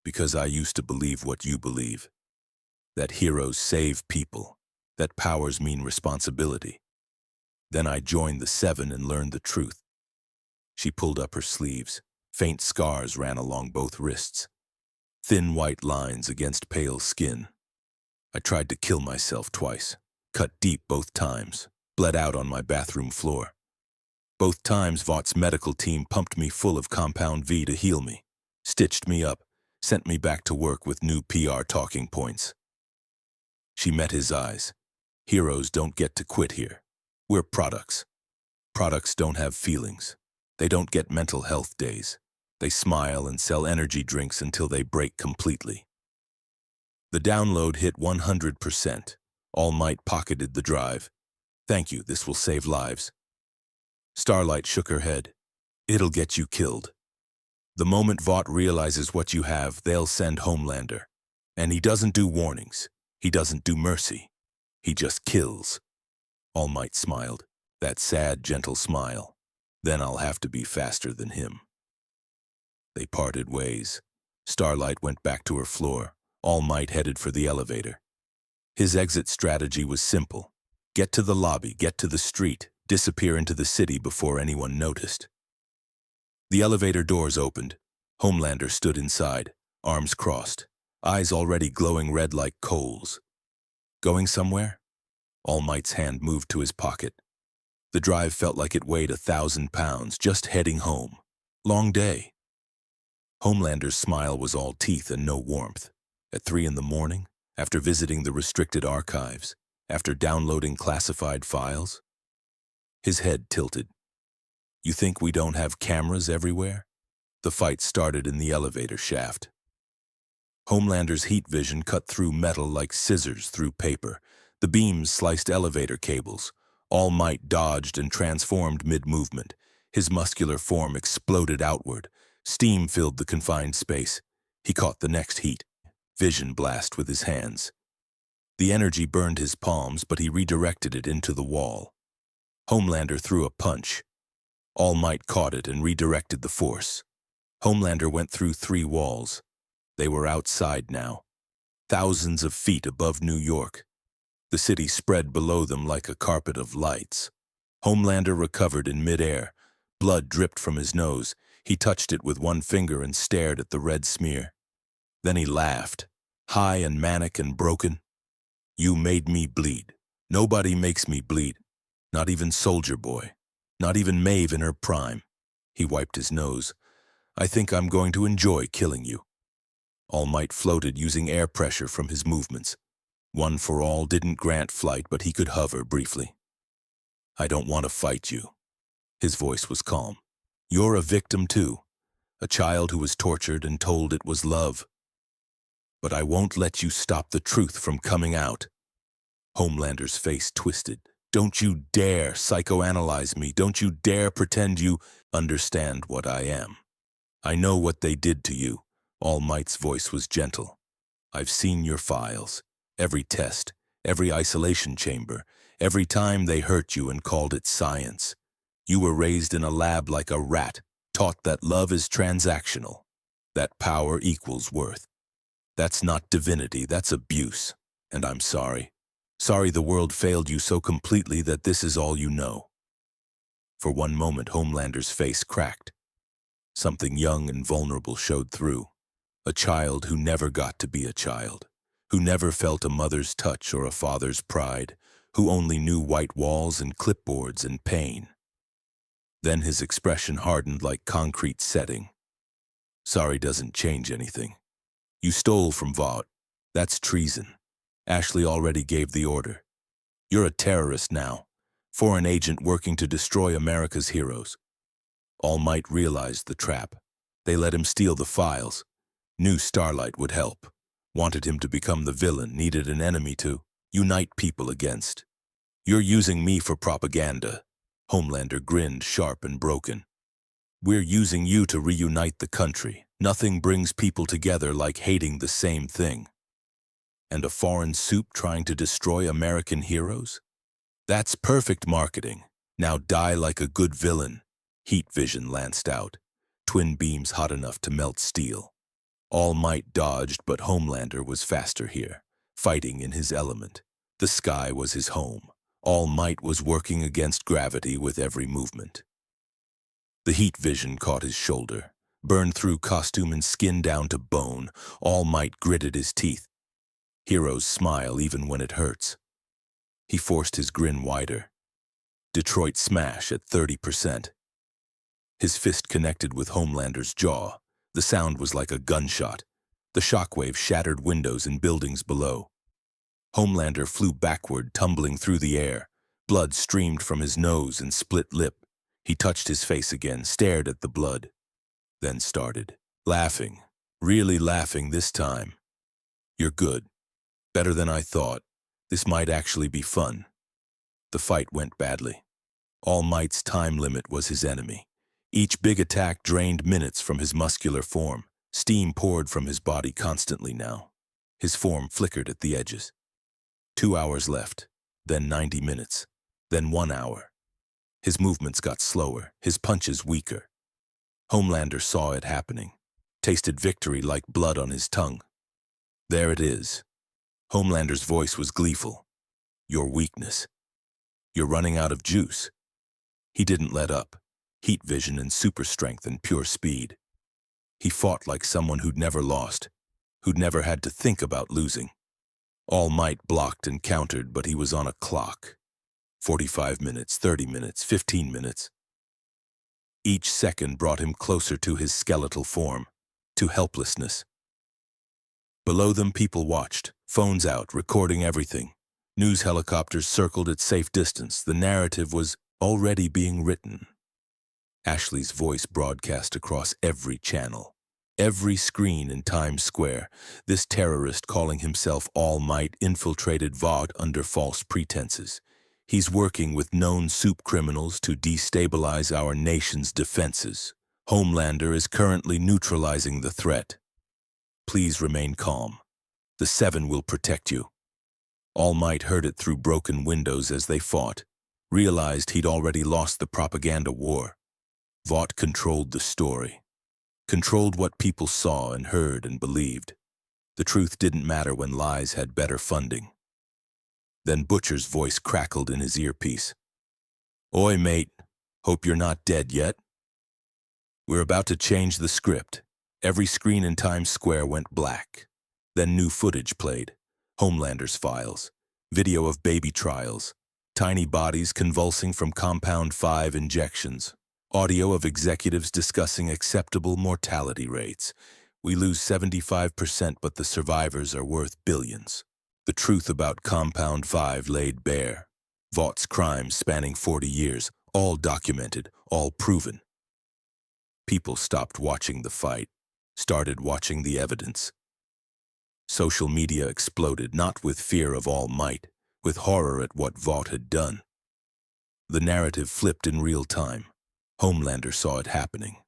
"Because I used to believe what you believe. That heroes save people, that powers mean responsibility. Then I joined the 7 and learned the truth." She pulled up her sleeves. Faint scars ran along both wrists. Thin white lines against pale skin. "I tried to kill myself twice. Cut deep both times. Bled out on my bathroom floor. Both times Vaught's medical team pumped me full of Compound V to heal me. Stitched me up. Sent me back to work with new PR talking points." She met his eyes. "Heroes don't get to quit here. We're products. Products don't have feelings. They don't get mental health days. They smile and sell energy drinks until they break completely." The download hit 100%. All Might pocketed the drive. "Thank you, this will save lives." Starlight shook her head. "It'll get you killed. The moment Vought realizes what you have, they'll send Homelander. And he doesn't do warnings. He doesn't do mercy. He just kills." All Might smiled, that sad, gentle smile. "Then I'll have to be faster than him." They parted ways. Starlight went back to her floor. All Might headed for the elevator. His exit strategy was simple. Get to the lobby, get to the street, disappear into the city before anyone noticed. The elevator doors opened. Homelander stood inside, arms crossed, eyes already glowing red like coals. "Going somewhere?" All Might's hand moved to his pocket. The drive felt like it weighed 1,000 pounds, just heading home. Long day. Homelander's smile was all teeth and no warmth. At 3 in the morning, after visiting the restricted archives, after downloading classified files? His head tilted. "You think we don't have cameras everywhere?" The fight started in the elevator shaft. Homelander's heat vision cut through metal like scissors through paper. The beams sliced elevator cables. All Might dodged and transformed mid-movement. His muscular form exploded outward. Steam filled the confined space. He caught the next heat. Vision blast with his hands. The energy burned his palms, but he redirected it into the wall. Homelander threw a punch. All Might caught it and redirected the force. Homelander went through 3 walls. They were outside now, thousands of feet above New York. The city spread below them like a carpet of lights. Homelander recovered in midair. Blood dripped from his nose. He touched it with one finger and stared at the red smear. Then he laughed, high and manic and broken. "You made me bleed. Nobody makes me bleed. Not even Soldier Boy. Not even Maeve in her prime." He wiped his nose. "I think I'm going to enjoy killing you." All Might floated using air pressure from his movements. One for All didn't grant flight, but he could hover briefly. "I don't want to fight you." His voice was calm. "You're a victim too. A child who was tortured and told it was love. But I won't let you stop the truth from coming out." Homelander's face twisted. "Don't you dare psychoanalyze me. Don't you dare pretend you understand what I am. I know what they did to you, All Might's voice was gentle. I've seen your files. Every test, every isolation chamber, every time they hurt you and called it science. You were raised in a lab like a rat, taught that love is transactional, that power equals worth. That's not divinity, that's abuse. And I'm sorry. Sorry the world failed you so completely that this is all you know. For one moment, Homelander's face cracked. Something young and vulnerable showed through. A child who never got to be a child, who never felt a mother's touch or a father's pride, who only knew white walls and clipboards and pain. Then his expression hardened like concrete setting. Sorry doesn't change anything. You stole from Vought. That's treason. Ashley already gave the order. You're a terrorist now, foreign agent working to destroy America's heroes. All Might realized the trap. They let him steal the files. Knew Starlight would help. Wanted him to become the villain, needed an enemy to unite people against. You're using me for propaganda. Homelander grinned, sharp and broken. We're using you to reunite the country. Nothing brings people together like hating the same thing. And a foreign soup trying to destroy American heroes? That's perfect marketing. Now die like a good villain. Heat vision lanced out. Twin beams hot enough to melt steel. All Might dodged, but Homelander was faster here, fighting in his element. The sky was his home. All Might was working against gravity with every movement. The heat vision caught his shoulder, burned through costume and skin down to bone. All Might gritted his teeth. Heroes smile even when it hurts. He forced his grin wider. Detroit smash at 30%. His fist connected with Homelander's jaw. The sound was like a gunshot. The shockwave shattered windows and buildings below. Homelander flew backward, tumbling through the air. Blood streamed from his nose and split lip. He touched his face again, stared at the blood. Then started, laughing, really laughing this time. You're good. Better than I thought. This might actually be fun. The fight went badly. All Might's time limit was his enemy. Each big attack drained minutes from his muscular form. Steam poured from his body constantly now. His form flickered at the edges. 2 hours left, then 90 minutes, then 1 hour. His movements got slower, his punches weaker. Homelander saw it happening, tasted victory like blood on his tongue. There it is. Homelander's voice was gleeful. Your weakness. You're running out of juice. He didn't let up. Heat vision and super strength and pure speed. He fought like someone who'd never lost, who'd never had to think about losing. All Might blocked and countered, but he was on a clock. 45 minutes, 30 minutes, 15 minutes. Each second brought him closer to his skeletal form, to helplessness. Below them, people watched, phones out, recording everything. News helicopters circled at safe distance. The narrative was already being written. Ashley's voice broadcast across every channel, every screen in Times Square. This terrorist calling himself All Might infiltrated Vought under false pretenses. He's working with known soup criminals to destabilize our nation's defenses. Homelander is currently neutralizing the threat. Please remain calm. The Seven will protect you. All Might heard it through broken windows as they fought, realized he'd already lost the propaganda war. Vought controlled the story, controlled what people saw and heard and believed. The truth didn't matter when lies had better funding. Then Butcher's voice crackled in his earpiece. Oi, mate, hope you're not dead yet. We're about to change the script. Every screen in Times Square went black. Then new footage played. Homelander's files, video of baby trials, tiny bodies convulsing from Compound 5 injections, audio of executives discussing acceptable mortality rates. We lose 75%, but the survivors are worth billions. The truth about Compound 5 laid bare. Vaught's crimes spanning 40 years, all documented, all proven. People stopped watching the fight, started watching the evidence. Social media exploded, not with fear of All Might, with horror at what Vought had done. The narrative flipped in real time. Homelander saw it happening,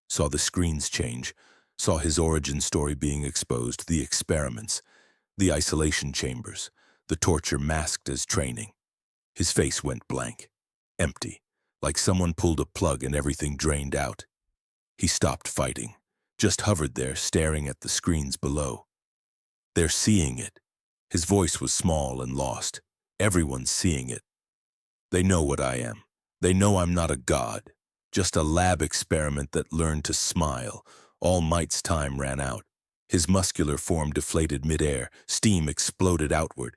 saw the screens change, saw his origin story being exposed, the experiments, the isolation chambers, the torture masked as training. His face went blank, empty, like someone pulled a plug and everything drained out. He stopped fighting, just hovered there staring at the screens below. They're seeing it. His voice was small and lost. Everyone's seeing it. They know what I am. They know I'm not a god, just a lab experiment that learned to smile. All Might's time ran out. His muscular form deflated midair. Steam exploded outward.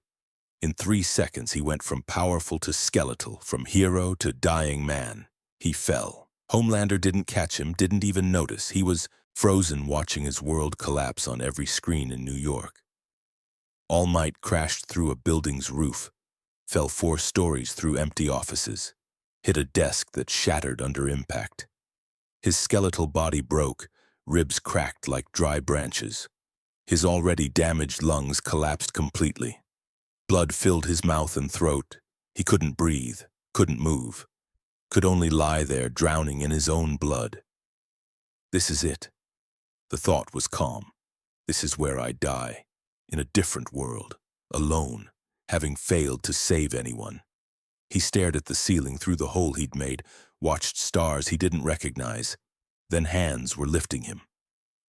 In 3 seconds, he went from powerful to skeletal, from hero to dying man. He fell. Homelander didn't catch him, didn't even notice. He was frozen watching his world collapse on every screen in New York. All Might crashed through a building's roof, fell 4 stories through empty offices, hit a desk that shattered under impact. His skeletal body broke, ribs cracked like dry branches. His already damaged lungs collapsed completely. Blood filled his mouth and throat. He couldn't breathe, couldn't move, could only lie there drowning in his own blood. This is it. The thought was calm. This is where I die, in a different world, alone, having failed to save anyone. He stared at the ceiling through the hole he'd made, watched stars he didn't recognize. Then hands were lifting him.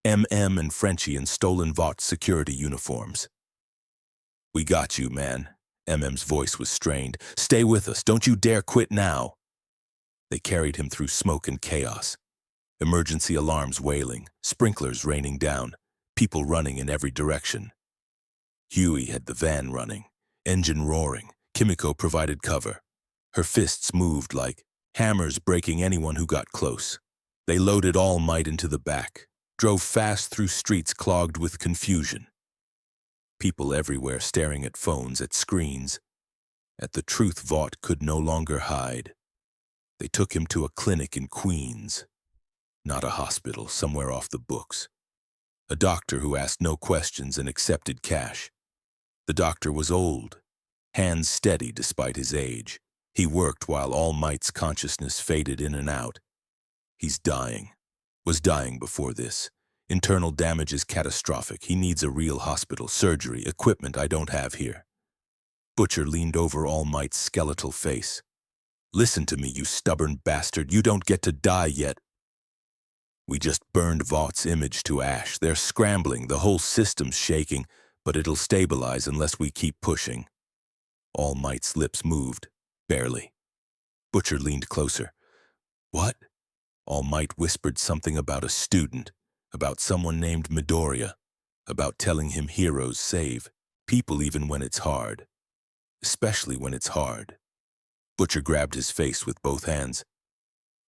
MM and Frenchie in stolen Vought security uniforms. "We got you, man." MM's voice was strained. "Stay with us. Don't you dare quit now." They carried him through smoke and chaos. Emergency alarms wailing, sprinklers raining down, people running in every direction. Huey had the van running, engine roaring. Kimiko provided cover. Her fists moved like hammers breaking anyone who got close. They loaded All Might into the back, drove fast through streets clogged with confusion. People everywhere staring at phones, at screens, at the truth Vought could no longer hide. They took him to a clinic in Queens. Not a hospital, somewhere off the books. A doctor who asked no questions and accepted cash. The doctor was old, hands steady despite his age. He worked while All Might's consciousness faded in and out. He's dying. Was dying before this. Internal damage is catastrophic. He needs a real hospital, surgery, equipment I don't have here. Butcher leaned over All Might's skeletal face. "Listen to me, you stubborn bastard. You don't get to die yet. We just burned Vaught's image to ash. They're scrambling, the whole system's shaking, but it'll stabilize unless we keep pushing." All Might's lips moved, barely. Butcher leaned closer. "What?" All Might whispered something about a student, about someone named Midoriya, about telling him heroes save people even when it's hard, especially when it's hard. Butcher grabbed his face with both hands.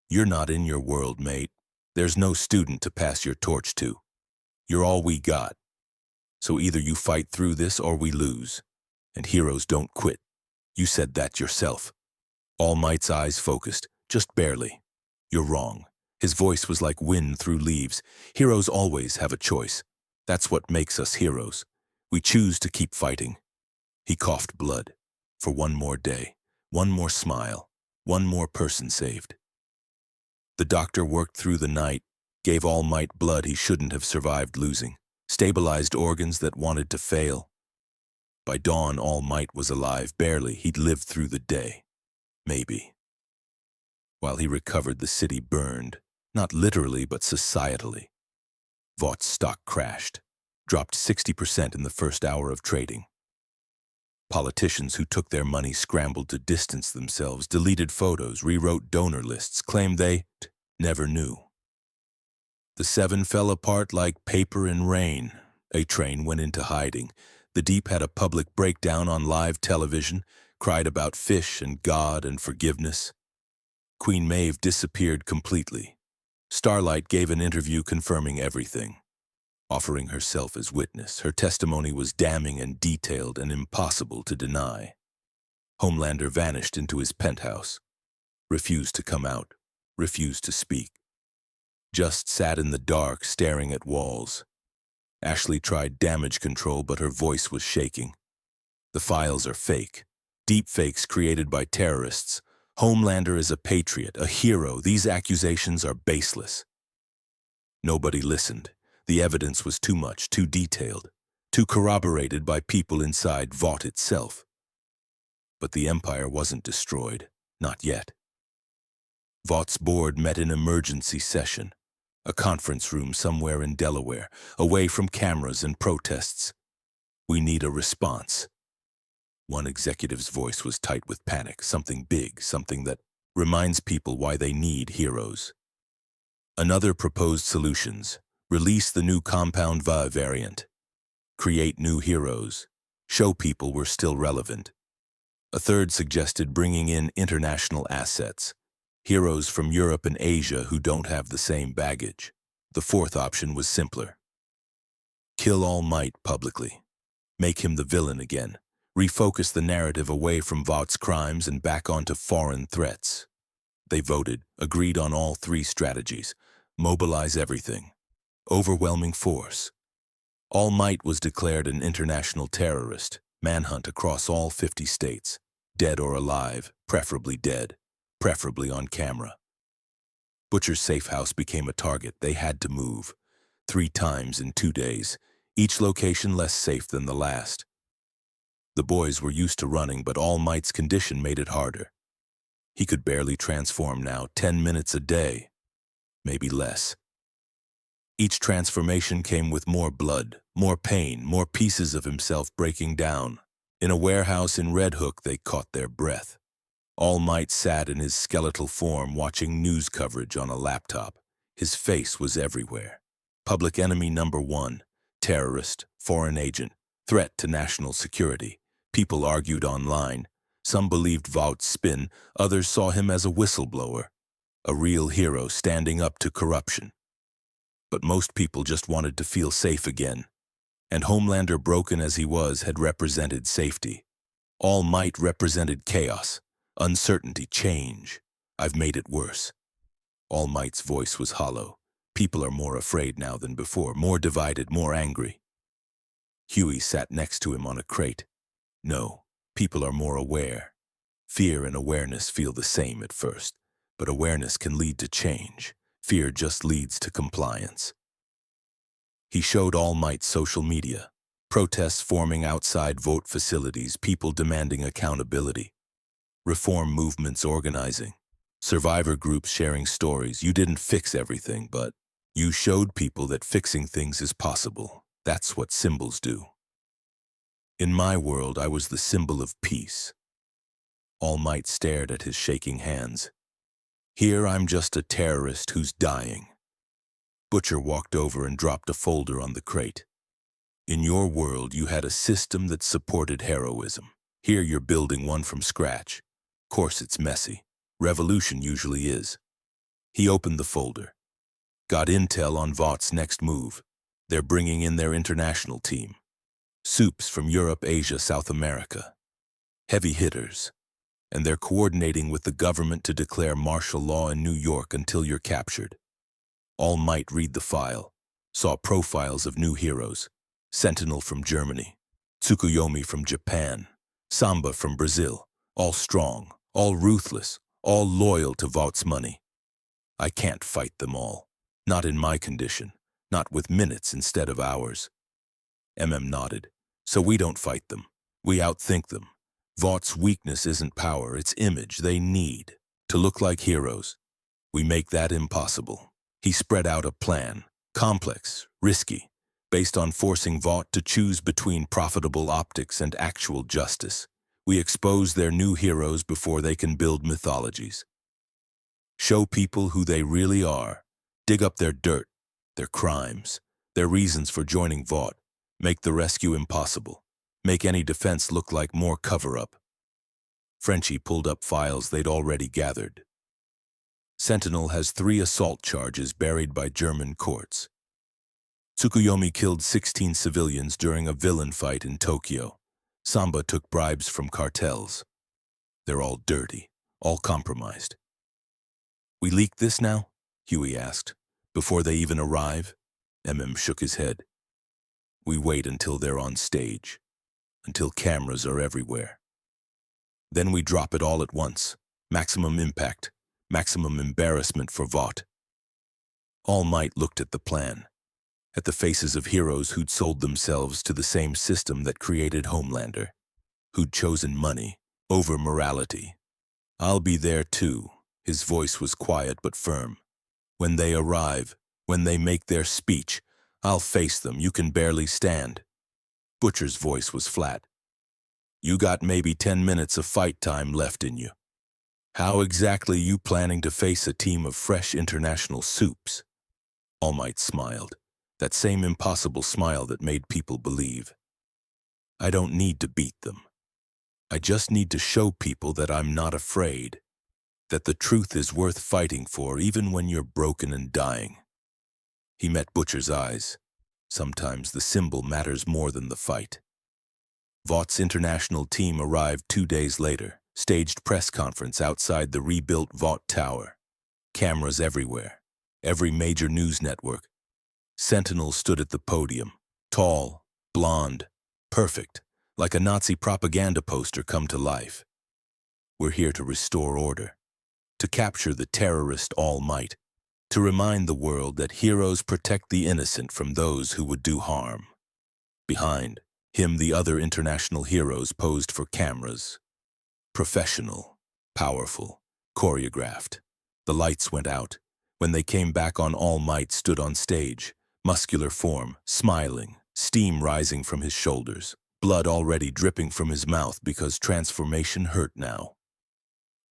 "You're not in your world, mate. There's no student to pass your torch to. You're all we got. So either you fight through this or we lose. And heroes don't quit. You said that yourself." All Might's eyes focused, just barely. "You're wrong." His voice was like wind through leaves. "Heroes always have a choice. That's what makes us heroes. We choose to keep fighting." He coughed blood. For one more day, one more smile, one more person saved. The doctor worked through the night, gave All Might blood he shouldn't have survived losing, stabilized organs that wanted to fail. By dawn, All Might was alive, barely. He'd lived through the day. Maybe. While he recovered, the city burned. Not literally, but societally. Vaught's stock crashed, dropped 60% in the first hour of trading. Politicians who took their money scrambled to distance themselves, deleted photos, rewrote donor lists, claimed they never knew. The Seven fell apart like paper in rain. A train went into hiding. The Deep had a public breakdown on live television, cried about fish and God and forgiveness. Queen Maeve disappeared completely. Starlight gave an interview confirming everything, offering herself as witness. Her testimony was damning and detailed and impossible to deny. Homelander vanished into his penthouse, refused to come out, refused to speak. Just sat in the dark, staring at walls. Ashley tried damage control, but her voice was shaking. "The files are fake. Deep fakes created by terrorists. Homelander is a patriot, a hero. These accusations are baseless." Nobody listened. The evidence was too much, too detailed, too corroborated by people inside Vought itself. But the Empire wasn't destroyed, not yet. Vaught's board met in emergency session, a conference room somewhere in Delaware, away from cameras and protests. We need a response. One executive's voice was tight with panic, something big, something that reminds people why they need heroes. Another proposed solutions: release the new Compound VA variant, create new heroes, show people we're still relevant. A third suggested bringing in international assets, heroes from Europe and Asia who don't have the same baggage. The fourth option was simpler. Kill All Might publicly. Make him the villain again. Refocus the narrative away from Vaught's crimes and back onto foreign threats. They voted, agreed on all three strategies. Mobilize everything. Overwhelming force. All Might was declared an international terrorist. Manhunt across all 50 states. Dead or alive, preferably dead. Preferably on camera. Butcher's safe house became a target. They had to move. 3 times in 2 days, each location less safe than the last. The boys were used to running, but All Might's condition made it harder. He could barely transform now, 10 minutes a day, maybe less. Each transformation came with more blood, more pain, more pieces of himself breaking down. In a warehouse in Red Hook, they caught their breath. All Might sat in his skeletal form watching news coverage on a laptop. His face was everywhere. Public enemy number 1, terrorist, foreign agent, threat to national security. People argued online. Some believed Vaught's spin, others saw him as a whistleblower, a real hero standing up to corruption. But most people just wanted to feel safe again. And Homelander, broken as he was, had represented safety. All Might represented chaos. Uncertainty, change. I've made it worse. All Might's voice was hollow. People are more afraid now than before, more divided, more angry. Huey sat next to him on a crate. No, people are more aware. Fear and awareness feel the same at first, but awareness can lead to change. Fear just leads to compliance. He showed All Might's social media. Protests forming outside vote facilities, people demanding accountability. Reform movements organizing, survivor groups sharing stories. You didn't fix everything, but you showed people that fixing things is possible. That's what symbols do. In my world, I was the symbol of peace. All Might stared at his shaking hands. Here, I'm just a terrorist who's dying. Butcher walked over and dropped a folder on the crate. In your world, you had a system that supported heroism. Here, you're building one from scratch. Of course, it's messy. Revolution usually is. He opened the folder. Got intel on Vaught's next move. They're bringing in their international team. Soups from Europe, Asia, South America. Heavy hitters. And they're coordinating with the government to declare martial law in New York until you're captured. All Might read the file. Saw profiles of new heroes. Sentinel from Germany. Tsukuyomi from Japan. Samba from Brazil. All strong. All ruthless, all loyal to Vaught's money. I can't fight them all. Not in my condition. Not with minutes instead of hours. Nodded. So we don't fight them. We outthink them. Vaught's weakness isn't power, it's image. They need to look like heroes. We make that impossible. He spread out a plan. Complex, risky, based on forcing Vought to choose between profitable optics and actual justice. We expose their new heroes before they can build mythologies. Show people who they really are. Dig up their dirt, their crimes, their reasons for joining Vought. Make the rescue impossible. Make any defense look like more cover-up. Frenchie pulled up files they'd already gathered. Sentinel has 3 assault charges buried by German courts. Tsukuyomi killed 16 civilians during a villain fight in Tokyo. Samba took bribes from cartels. They're all dirty, all compromised. We leak this now? Huey asked. Before they even arrive? Shook his head. We wait until they're on stage, until cameras are everywhere. Then we drop it all at once. Maximum impact, maximum embarrassment for Vought. All Might looked at the plan. at the faces of heroes who'd sold themselves to the same system that created Homelander, who'd chosen money over morality. "I'll be there too." His voice was quiet but firm. "When they arrive, when they make their speech, I'll face them. You can barely stand." Butcher's voice was flat. "You got maybe 10 minutes of fight time left in you. How exactly you planning to face a team of fresh international soups?" All Might smiled, that same impossible smile that made people believe. "I don't need to beat them. I just need to show people that I'm not afraid, that the truth is worth fighting for even when you're broken and dying." He met Butcher's eyes. Sometimes the symbol matters more than the fight. Vought's international team arrived 2 days later, staged press conference outside the rebuilt Vought Tower. Cameras everywhere, every major news network. Sentinels stood at the podium, tall, blonde, perfect, like a Nazi propaganda poster come to life. "We're here to restore order, to capture the terrorist All Might, to remind the world that heroes protect the innocent from those who would do harm." Behind him, the other international heroes posed for cameras. Professional, powerful, choreographed. The lights went out. When they came back on, All Might stood on stage, muscular form, smiling, steam rising from his shoulders, blood already dripping from his mouth because transformation hurt now.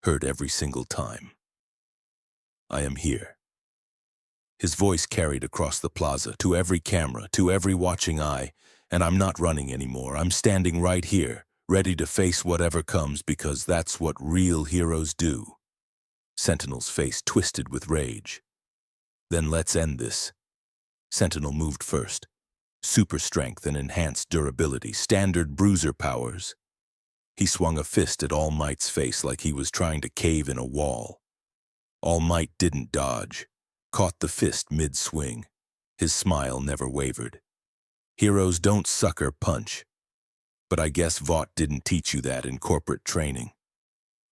Hurt every single time. "I am here." His voice carried across the plaza, to every camera, to every watching eye. "And I'm not running anymore. I'm standing right here, ready to face whatever comes, because that's what real heroes do." Sentinel's face twisted with rage. "Then let's end this." Sentinel moved first. Super strength and enhanced durability, standard bruiser powers. He swung a fist at All Might's face like he was trying to cave in a wall. All Might didn't dodge, caught the fist mid-swing. His smile never wavered. "Heroes don't sucker punch. But I guess Vought didn't teach you that in corporate training."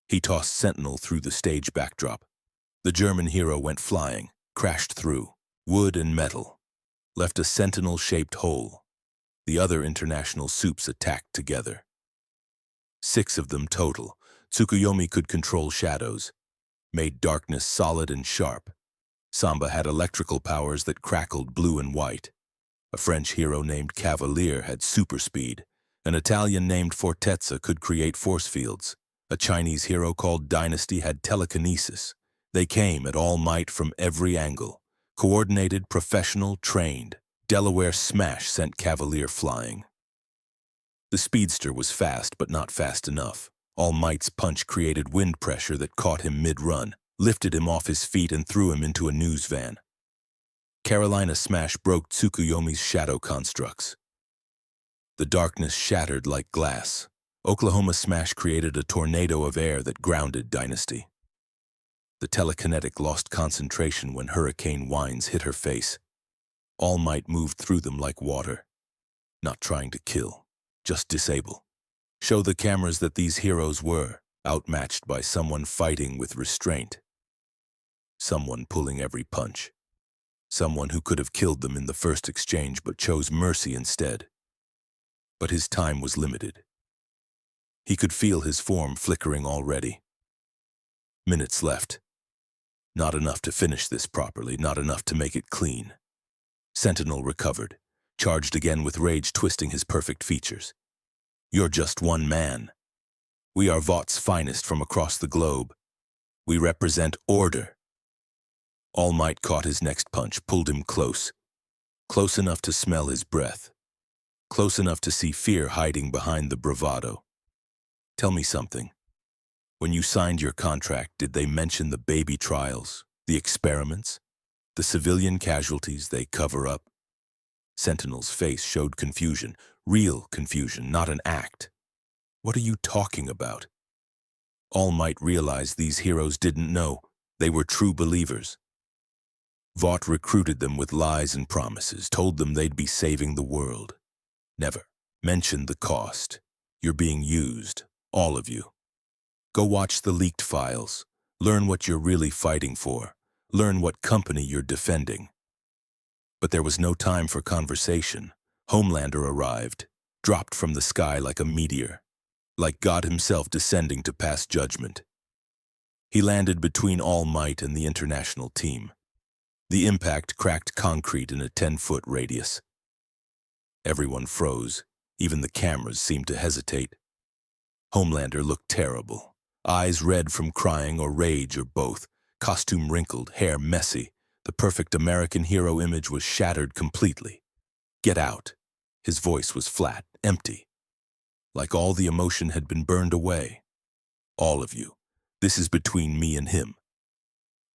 He tossed Sentinel through the stage backdrop. The German hero went flying, crashed through wood and metal, left a sentinel-shaped hole. The other international soups attacked together. 6 of them total. Tsukuyomi could control shadows, made darkness solid and sharp. Samba had electrical powers that crackled blue and white. A French hero named Cavalier had super speed. An Italian named Fortezza could create force fields. A Chinese hero called Dynasty had telekinesis. They came at All Might from every angle. Coordinated, professional, trained. Delaware Smash sent Cavalier flying. The speedster was fast, but not fast enough. All Might's punch created wind pressure that caught him mid-run, lifted him off his feet and threw him into a news van. Carolina Smash broke Tsukuyomi's shadow constructs. The darkness shattered like glass. Oklahoma Smash created a tornado of air that grounded Dynasty. The telekinetic lost concentration when hurricane winds hit her face. All Might moved through them like water. Not trying to kill, just disable. Show the cameras that these heroes were outmatched by someone fighting with restraint. Someone pulling every punch. Someone who could have killed them in the first exchange but chose mercy instead. But his time was limited. He could feel his form flickering already. Minutes left. Not enough to finish this properly, not enough to make it clean. Sentinel recovered, charged again with rage twisting his perfect features. "You're just one man. We are Vought's finest from across the globe. We represent order." All Might caught his next punch, pulled him close. Close enough to smell his breath. Close enough to see fear hiding behind the bravado. "Tell me something. When you signed your contract, did they mention the baby trials, the experiments, the civilian casualties they cover up?" Sentinel's face showed confusion, real confusion, not an act. "What are you talking about?" All Might realized these heroes didn't know. They were true believers. Vought recruited them with lies and promises, told them they'd be saving the world. Never mentioned the cost. You're being used, all of you. Go watch the leaked files. Learn what you're really fighting for. Learn what company you're defending. But there was no time for conversation. Homelander arrived, dropped from the sky like a meteor, like God himself descending to pass judgment. He landed between All Might and the international team. The impact cracked concrete in a 10-foot radius. Everyone froze. Even the cameras seemed to hesitate. Homelander looked terrible. Eyes red from crying or rage or both. Costume wrinkled, hair messy. The perfect American hero image was shattered completely. "Get out." His voice was flat, empty. Like all the emotion had been burned away. "All of you. This is between me and him."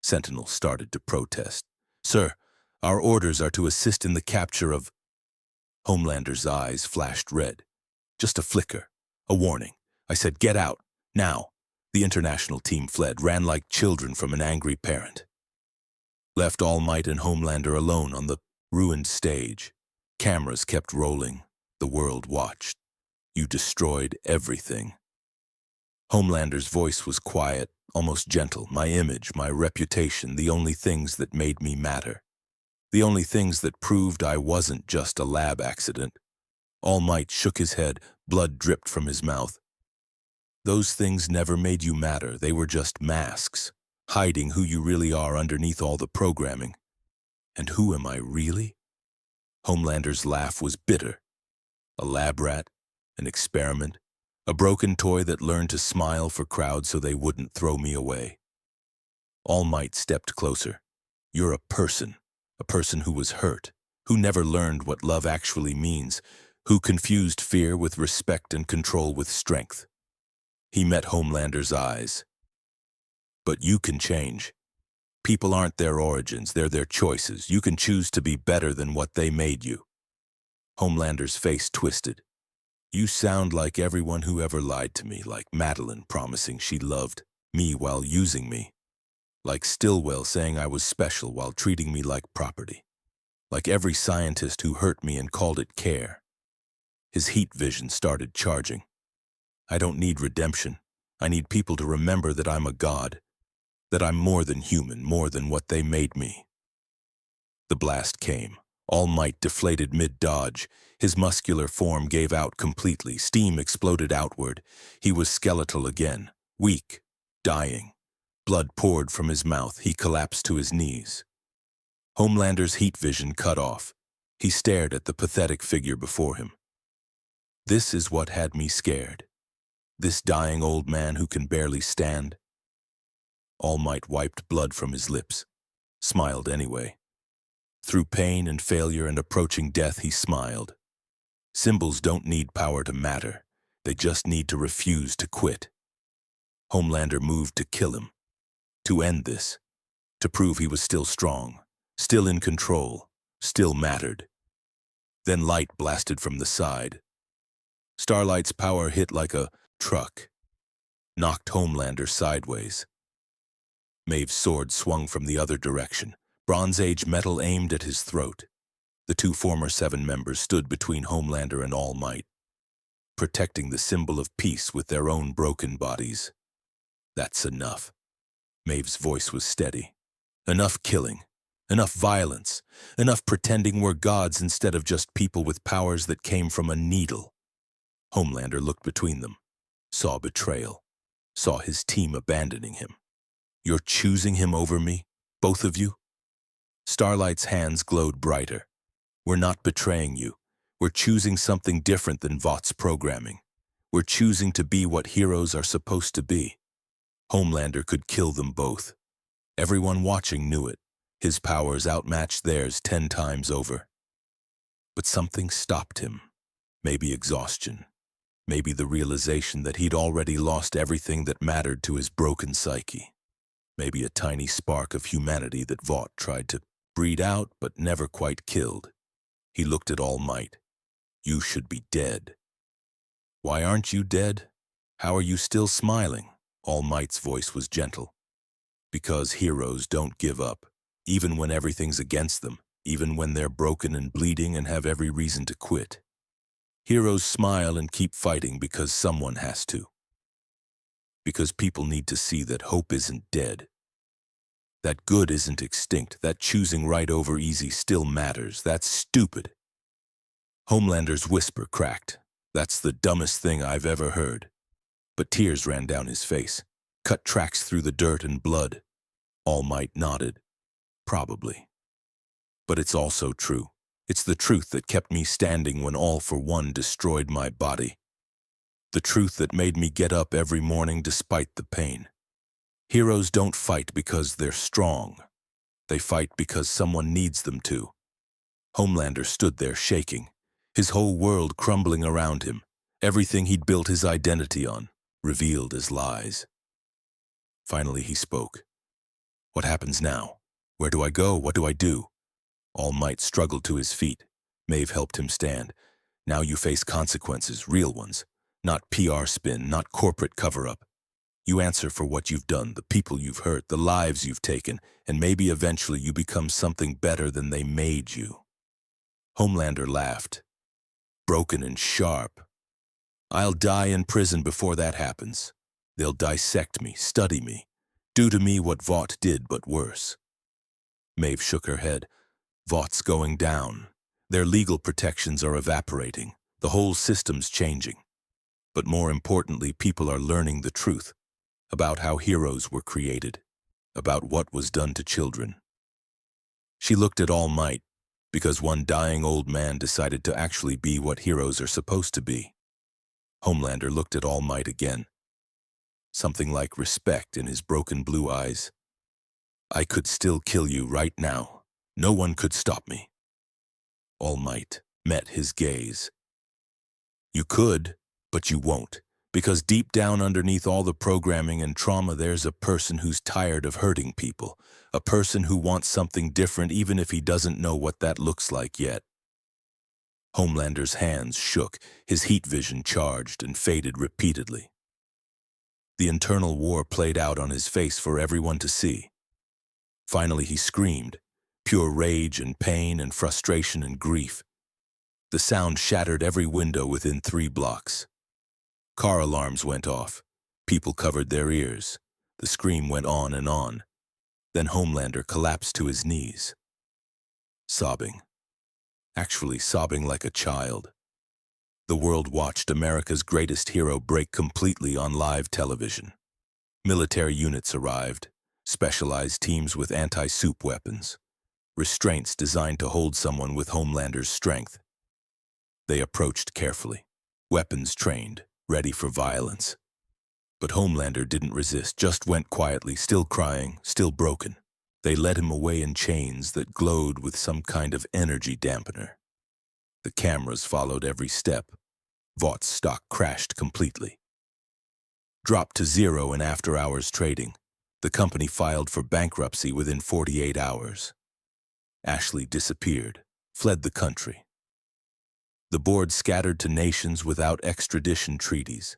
Sentinels started to protest. "Sir, our orders are to assist in the capture of..." Homelander's eyes flashed red. Just a flicker, a warning. I said, "Get out, now." The international team fled, ran like children from an angry parent. Left All Might and Homelander alone on the ruined stage. Cameras kept rolling. The world watched. "You destroyed everything." Homelander's voice was quiet, almost gentle. "My image, my reputation, the only things that made me matter. The only things that proved I wasn't just a lab accident." All Might shook his head, blood dripped from his mouth. "Those things never made you matter. They were just masks, hiding who you really are underneath all the programming." "And who am I really?" Homelander's laugh was bitter. A lab rat, an experiment, a broken toy that learned to smile for crowds so they wouldn't throw me away. All Might stepped closer. "You're a person who was hurt, who never learned what love actually means, who confused fear with respect and control with strength." He met Homelander's eyes. "But you can change. People aren't their origins, they're their choices. You can choose to be better than what they made you." Homelander's face twisted. "You sound like everyone who ever lied to me, like Madeline promising she loved me while using me. Like Stillwell saying I was special while treating me like property. Like every scientist who hurt me and called it care." His heat vision started charging. "I don't need redemption. I need people to remember that I'm a god, that I'm more than human, more than what they made me." The blast came. All Might deflated mid-dodge. His muscular form gave out completely. Steam exploded outward. He was skeletal again, weak, dying. Blood poured from his mouth. He collapsed to his knees. Homelander's heat vision cut off. He stared at the pathetic figure before him. "This is what had me scared. This dying old man who can barely stand." All Might wiped blood from his lips, smiled anyway. Through pain and failure and approaching death, he smiled. Symbols don't need power to matter. They just need to refuse to quit. Homelander moved to kill him, to end this, to prove he was still strong, still in control, still mattered. Then light blasted from the side. Starlight's power hit like a truck, knocked Homelander sideways. Maeve's sword swung from the other direction, Bronze Age metal aimed at his throat. The two former Seven members stood between Homelander and All Might, protecting the symbol of peace with their own broken bodies. "That's enough." Maeve's voice was steady. "Enough killing, enough violence, enough pretending we're gods instead of just people with powers that came from a needle." Homelander looked between them, saw betrayal, saw his team abandoning him. "You're choosing him over me, both of you?" Starlight's hands glowed brighter. "We're not betraying you. We're choosing something different than Vought's programming. We're choosing to be what heroes are supposed to be." Homelander could kill them both. Everyone watching knew it. His powers outmatched theirs 10 times over. But something stopped him. Maybe exhaustion. Maybe the realization that he'd already lost everything that mattered to his broken psyche. Maybe a tiny spark of humanity that Vought tried to breed out but never quite killed. He looked at All Might. "You should be dead." "Why aren't you dead? How are you still smiling?" All Might's voice was gentle. "Because heroes don't give up, even when everything's against them, even when they're broken and bleeding and have every reason to quit. Heroes smile and keep fighting because someone has to. Because people need to see that hope isn't dead." That good isn't extinct, that choosing right over easy still matters. That's stupid. Homelander's whisper cracked. That's the dumbest thing I've ever heard. But tears ran down his face, cut tracks through the dirt and blood. All Might nodded. Probably. But it's also true. It's the truth that kept me standing when All for One destroyed my body. The truth that made me get up every morning despite the pain. Heroes don't fight because they're strong. They fight because someone needs them to. Homelander stood there shaking, his whole world crumbling around him, everything he'd built his identity on, revealed as lies. Finally he spoke. What happens now? Where do I go? What do I do? All Might struggled to his feet. Maeve helped him stand. Now you face consequences, real ones. Not PR spin, not corporate cover-up. You answer for what you've done, the people you've hurt, the lives you've taken, and maybe eventually you become something better than they made you. Homelander laughed. Broken and sharp. I'll die in prison before that happens. They'll dissect me, study me, do to me what Vought did, but worse. Maeve shook her head. Vaught's going down. Their legal protections are evaporating. The whole system's changing. But more importantly, people are learning the truth about how heroes were created, about what was done to children. She looked at All Might, because one dying old man decided to actually be what heroes are supposed to be. Homelander looked at All Might again. Something like respect in his broken blue eyes. I could still kill you right now. No one could stop me. All Might met his gaze. You could, but you won't, because deep down underneath all the programming and trauma there's a person who's tired of hurting people, a person who wants something different even if he doesn't know what that looks like yet. Homelander's hands shook, his heat vision charged and faded repeatedly. The internal war played out on his face for everyone to see. Finally he screamed, pure rage and pain and frustration and grief. The sound shattered every window within 3 blocks. Car alarms went off. People covered their ears. The scream went on and on. Then Homelander collapsed to his knees. Sobbing. Actually sobbing like a child. The world watched America's greatest hero break completely on live television. Military units arrived, specialized teams with anti-soup weapons, restraints designed to hold someone with Homelander's strength. They approached carefully, weapons trained, ready for violence. But Homelander didn't resist, just went quietly, still crying, still broken. They led him away in chains that glowed with some kind of energy dampener. The cameras followed every step. Vaught's stock crashed completely. Dropped to 0 in after-hours trading. The company filed for bankruptcy within 48 hours. Ashley disappeared, fled the country. The board scattered to nations without extradition treaties.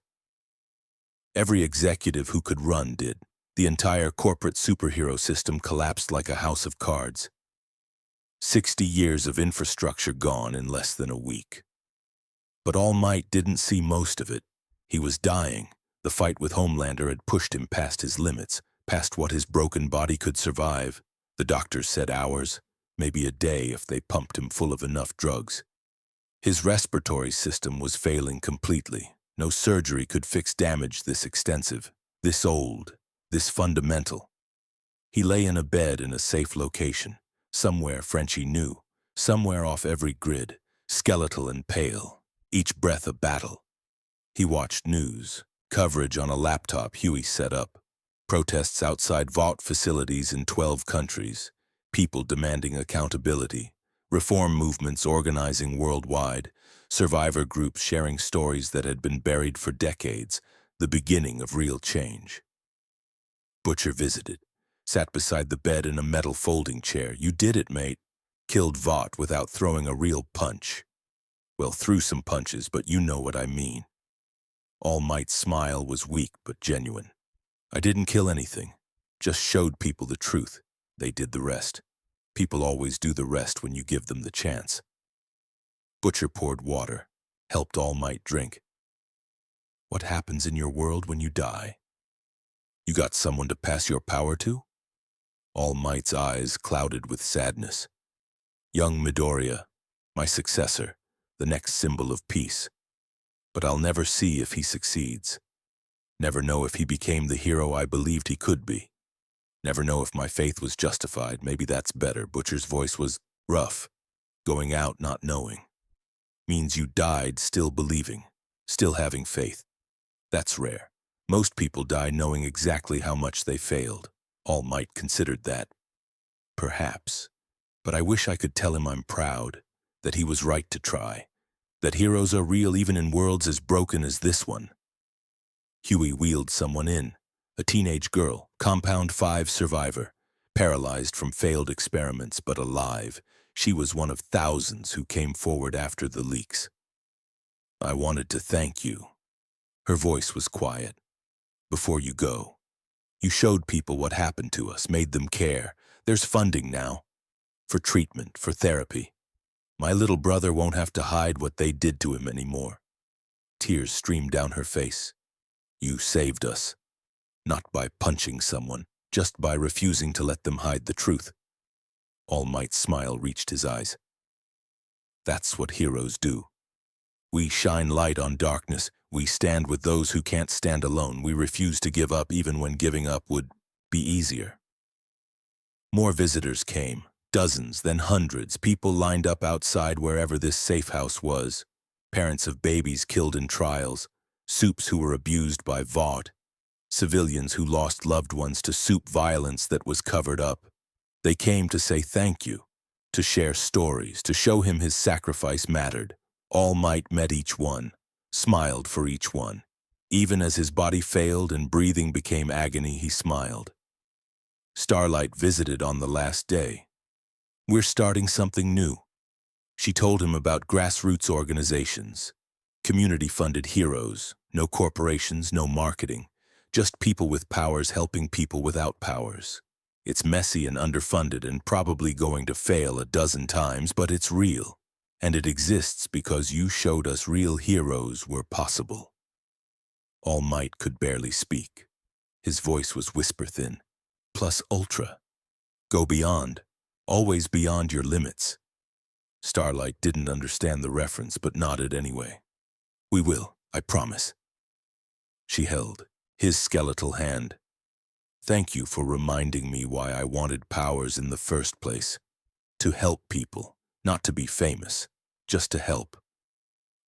Every executive who could run did. The entire corporate superhero system collapsed like a house of cards. 60 years of infrastructure gone in less than a week. But All Might didn't see most of it. He was dying. The fight with Homelander had pushed him past his limits, past what his broken body could survive. The doctors said hours, maybe a day if they pumped him full of enough drugs. His respiratory system was failing completely. No surgery could fix damage this extensive, this old, this fundamental. He lay in a bed in a safe location, somewhere Frenchie knew, somewhere off every grid, skeletal and pale, each breath a battle. He watched news, coverage on a laptop Huey set up, protests outside Vought facilities in 12 countries, people demanding accountability, reform movements organizing worldwide, survivor groups sharing stories that had been buried for decades, the beginning of real change. Butcher visited, sat beside the bed in a metal folding chair. You did it, mate. Killed Vought without throwing a real punch. Well, threw some punches, but you know what I mean. All Might's smile was weak but genuine. I didn't kill anything, just showed people the truth. They did the rest. People always do the rest when you give them the chance. Butcher poured water, helped All Might drink. What happens in your world when you die? You got someone to pass your power to? All Might's eyes clouded with sadness. Young Midoriya, my successor, the next symbol of peace. But I'll never see if he succeeds. Never know if he became the hero I believed he could be. Never know if my faith was justified. Maybe that's better. Butcher's voice was rough. Going out not knowing means you died still believing, still having faith. That's rare. Most people die knowing exactly how much they failed. All Might considered that. Perhaps. But I wish I could tell him I'm proud, that he was right to try, that heroes are real even in worlds as broken as this one. Huey wheeled someone in, a teenage girl, Compound 5 survivor, paralyzed from failed experiments but alive. She was one of thousands who came forward after the leaks. I wanted to thank you. Her voice was quiet. Before you go, you showed people what happened to us, made them care. There's funding now. For treatment, for therapy. My little brother won't have to hide what they did to him anymore. Tears streamed down her face. You saved us. Not by punching someone, just by refusing to let them hide the truth. All Might's smile reached his eyes. That's what heroes do. We shine light on darkness. We stand with those who can't stand alone. We refuse to give up even when giving up would be easier. More visitors came. Dozens, then hundreds. People lined up outside wherever this safe house was. Parents of babies killed in trials. Soups who were abused by Vought. Civilians who lost loved ones to soup violence that was covered up. They came to say thank you, to share stories, to show him his sacrifice mattered. All Might met each one, smiled for each one. Even as his body failed and breathing became agony, he smiled. Starlight visited on the last day. We're starting something new. She told him about grassroots organizations, community-funded heroes, no corporations, no marketing, just people with powers helping people without powers. It's messy and underfunded and probably going to fail a dozen times, but it's real. And it exists because you showed us real heroes were possible. All Might could barely speak. His voice was whisper-thin. Plus ultra. Go beyond. Always beyond your limits. Starlight didn't understand the reference, but nodded anyway. We will, I promise. She held his skeletal hand. Thank you for reminding me why I wanted powers in the first place. To help people, not to be famous, just to help.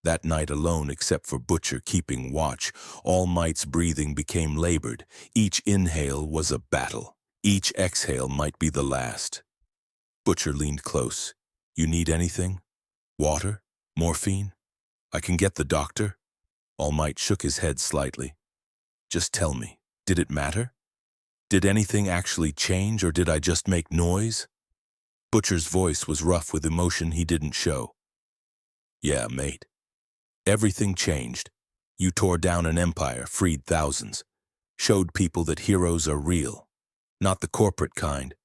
That night alone, except for Butcher keeping watch, All Might's breathing became labored. Each inhale was a battle. Each exhale might be the last. Butcher leaned close. You need anything? Water? Morphine? I can get the doctor? All Might shook his head slightly. Just tell me, did it matter? Did anything actually change, or did I just make noise? Butcher's voice was rough with emotion he didn't show. Yeah, mate. Everything changed. You tore down an empire, freed thousands, showed people that heroes are real. Not the corporate kind,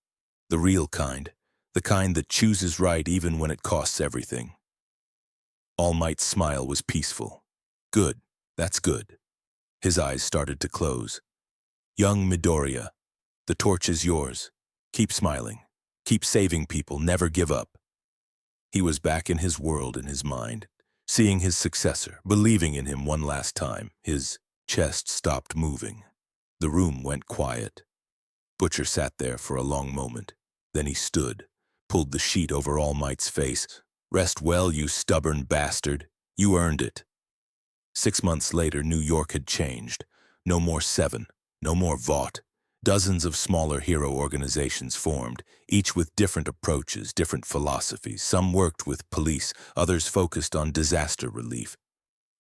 the real kind, the kind that chooses right even when it costs everything. All Might's smile was peaceful. Good, that's good. His eyes started to close. Young Midoriya, the torch is yours. Keep smiling. Keep saving people. Never give up. He was back in his world, in his mind, seeing his successor, believing in him one last time. His chest stopped moving. The room went quiet. Butcher sat there for a long moment. Then he stood, pulled the sheet over All Might's face. Rest well, you stubborn bastard. You earned it. 6 months later, New York had changed. No more Seven. No more Vought. Dozens of smaller hero organizations formed, each with different approaches, different philosophies. Some worked with police, others focused on disaster relief.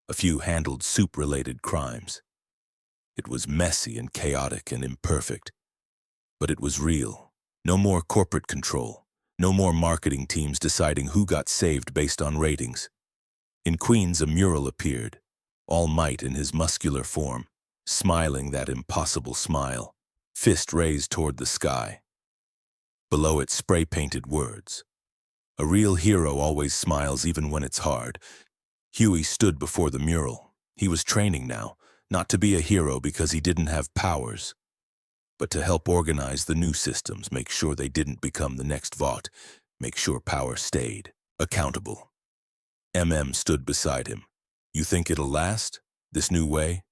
A few handled soup-related crimes. It was messy and chaotic and imperfect. But it was real. No more corporate control. No more marketing teams deciding who got saved based on ratings. In Queens, a mural appeared. All Might in his muscular form, smiling that impossible smile, fist raised toward the sky. Below it, spray-painted words. A real hero always smiles even when it's hard. Huey stood before the mural. He was training now, not to be a hero because he didn't have powers, but to help organize the new systems, make sure they didn't become the next Vought, make sure power stayed accountable. Stood beside him. You think it'll last, this new way?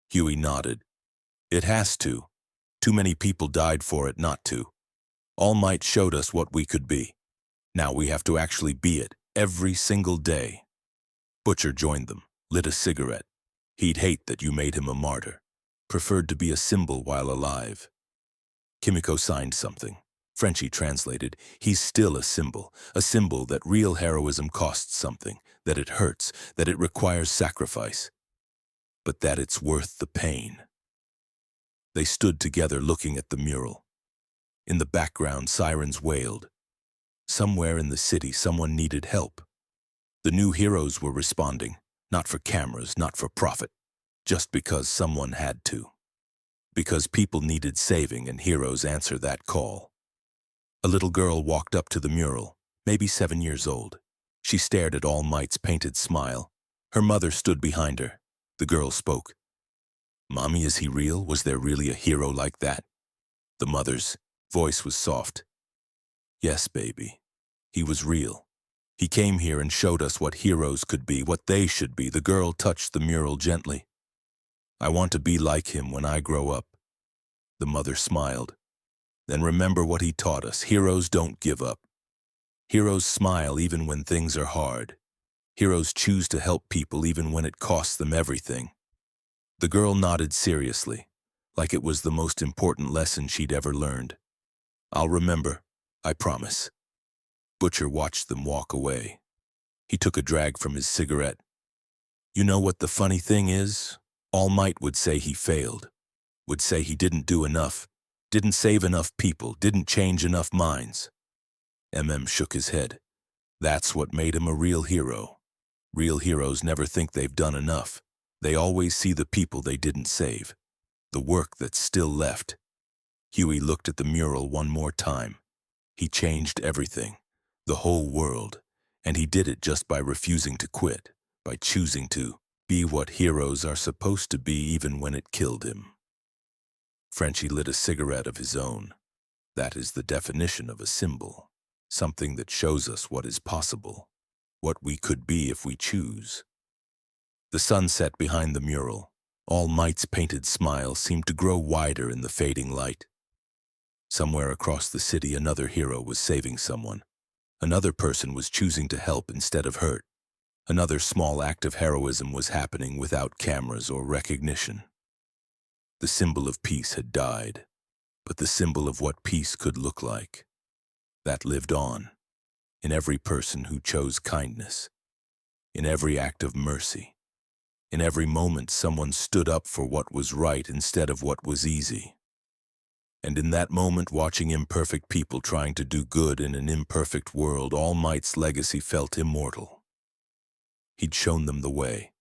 Huey nodded. It has to. Too many people died for it not to. All Might showed us what we could be. Now we have to actually be it, every single day. Butcher joined them, lit a cigarette. He'd hate that you made him a martyr. Preferred to be a symbol while alive. Kimiko signed something. Frenchie translated, he's still a symbol that real heroism costs something, that it hurts, that it requires sacrifice, but that it's worth the pain. They stood together looking at the mural. In the background, sirens wailed. Somewhere in the city, someone needed help. The new heroes were responding, not for cameras, not for profit, just because someone had to. Because people needed saving and heroes answer that call. A little girl walked up to the mural, maybe 7 years old. She stared at All Might's painted smile. Her mother stood behind her. The girl spoke. Mommy, is he real? Was there really a hero like that? The mother's voice was soft. Yes, baby. He was real. He came here and showed us what heroes could be, what they should be. The girl touched the mural gently. I want to be like him when I grow up. The mother smiled. Then remember what he taught us. Heroes don't give up. Heroes smile even when things are hard. Heroes choose to help people even when it costs them everything. The girl nodded seriously, like it was the most important lesson she'd ever learned. I'll remember, I promise. Butcher watched them walk away. He took a drag from his cigarette. You know what the funny thing is? All Might would say he failed, would say he didn't do enough, didn't save enough people, didn't change enough minds. Shook his head. That's what made him a real hero. Real heroes never think they've done enough. They always see the people they didn't save, the work that's still left. Huey looked at the mural one more time. He changed everything, the whole world, and he did it just by refusing to quit, by choosing to be what heroes are supposed to be even when it killed him. Frenchie lit a cigarette of his own. That is the definition of a symbol, something that shows us what is possible, what we could be if we choose. The sun set behind the mural. All Might's painted smile seemed to grow wider in the fading light. Somewhere across the city, another hero was saving someone. Another person was choosing to help instead of hurt. Another small act of heroism was happening without cameras or recognition. The symbol of peace had died, but the symbol of what peace could look like, that lived on, in every person who chose kindness, in every act of mercy, in every moment someone stood up for what was right instead of what was easy. And in that moment, watching imperfect people trying to do good in an imperfect world, All Might's legacy felt immortal. He'd shown them the way.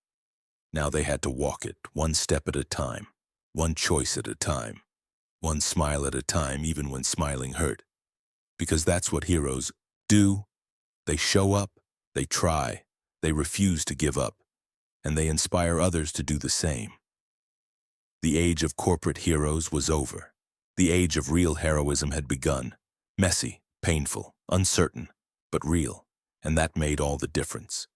Now they had to walk it, one step at a time, one choice at a time, one smile at a time, even when smiling hurt. Because that's what heroes do. They show up, they try, they refuse to give up, and they inspire others to do the same. The age of corporate heroes was over. The age of real heroism had begun. Messy, painful, uncertain, but real, and that made all the difference.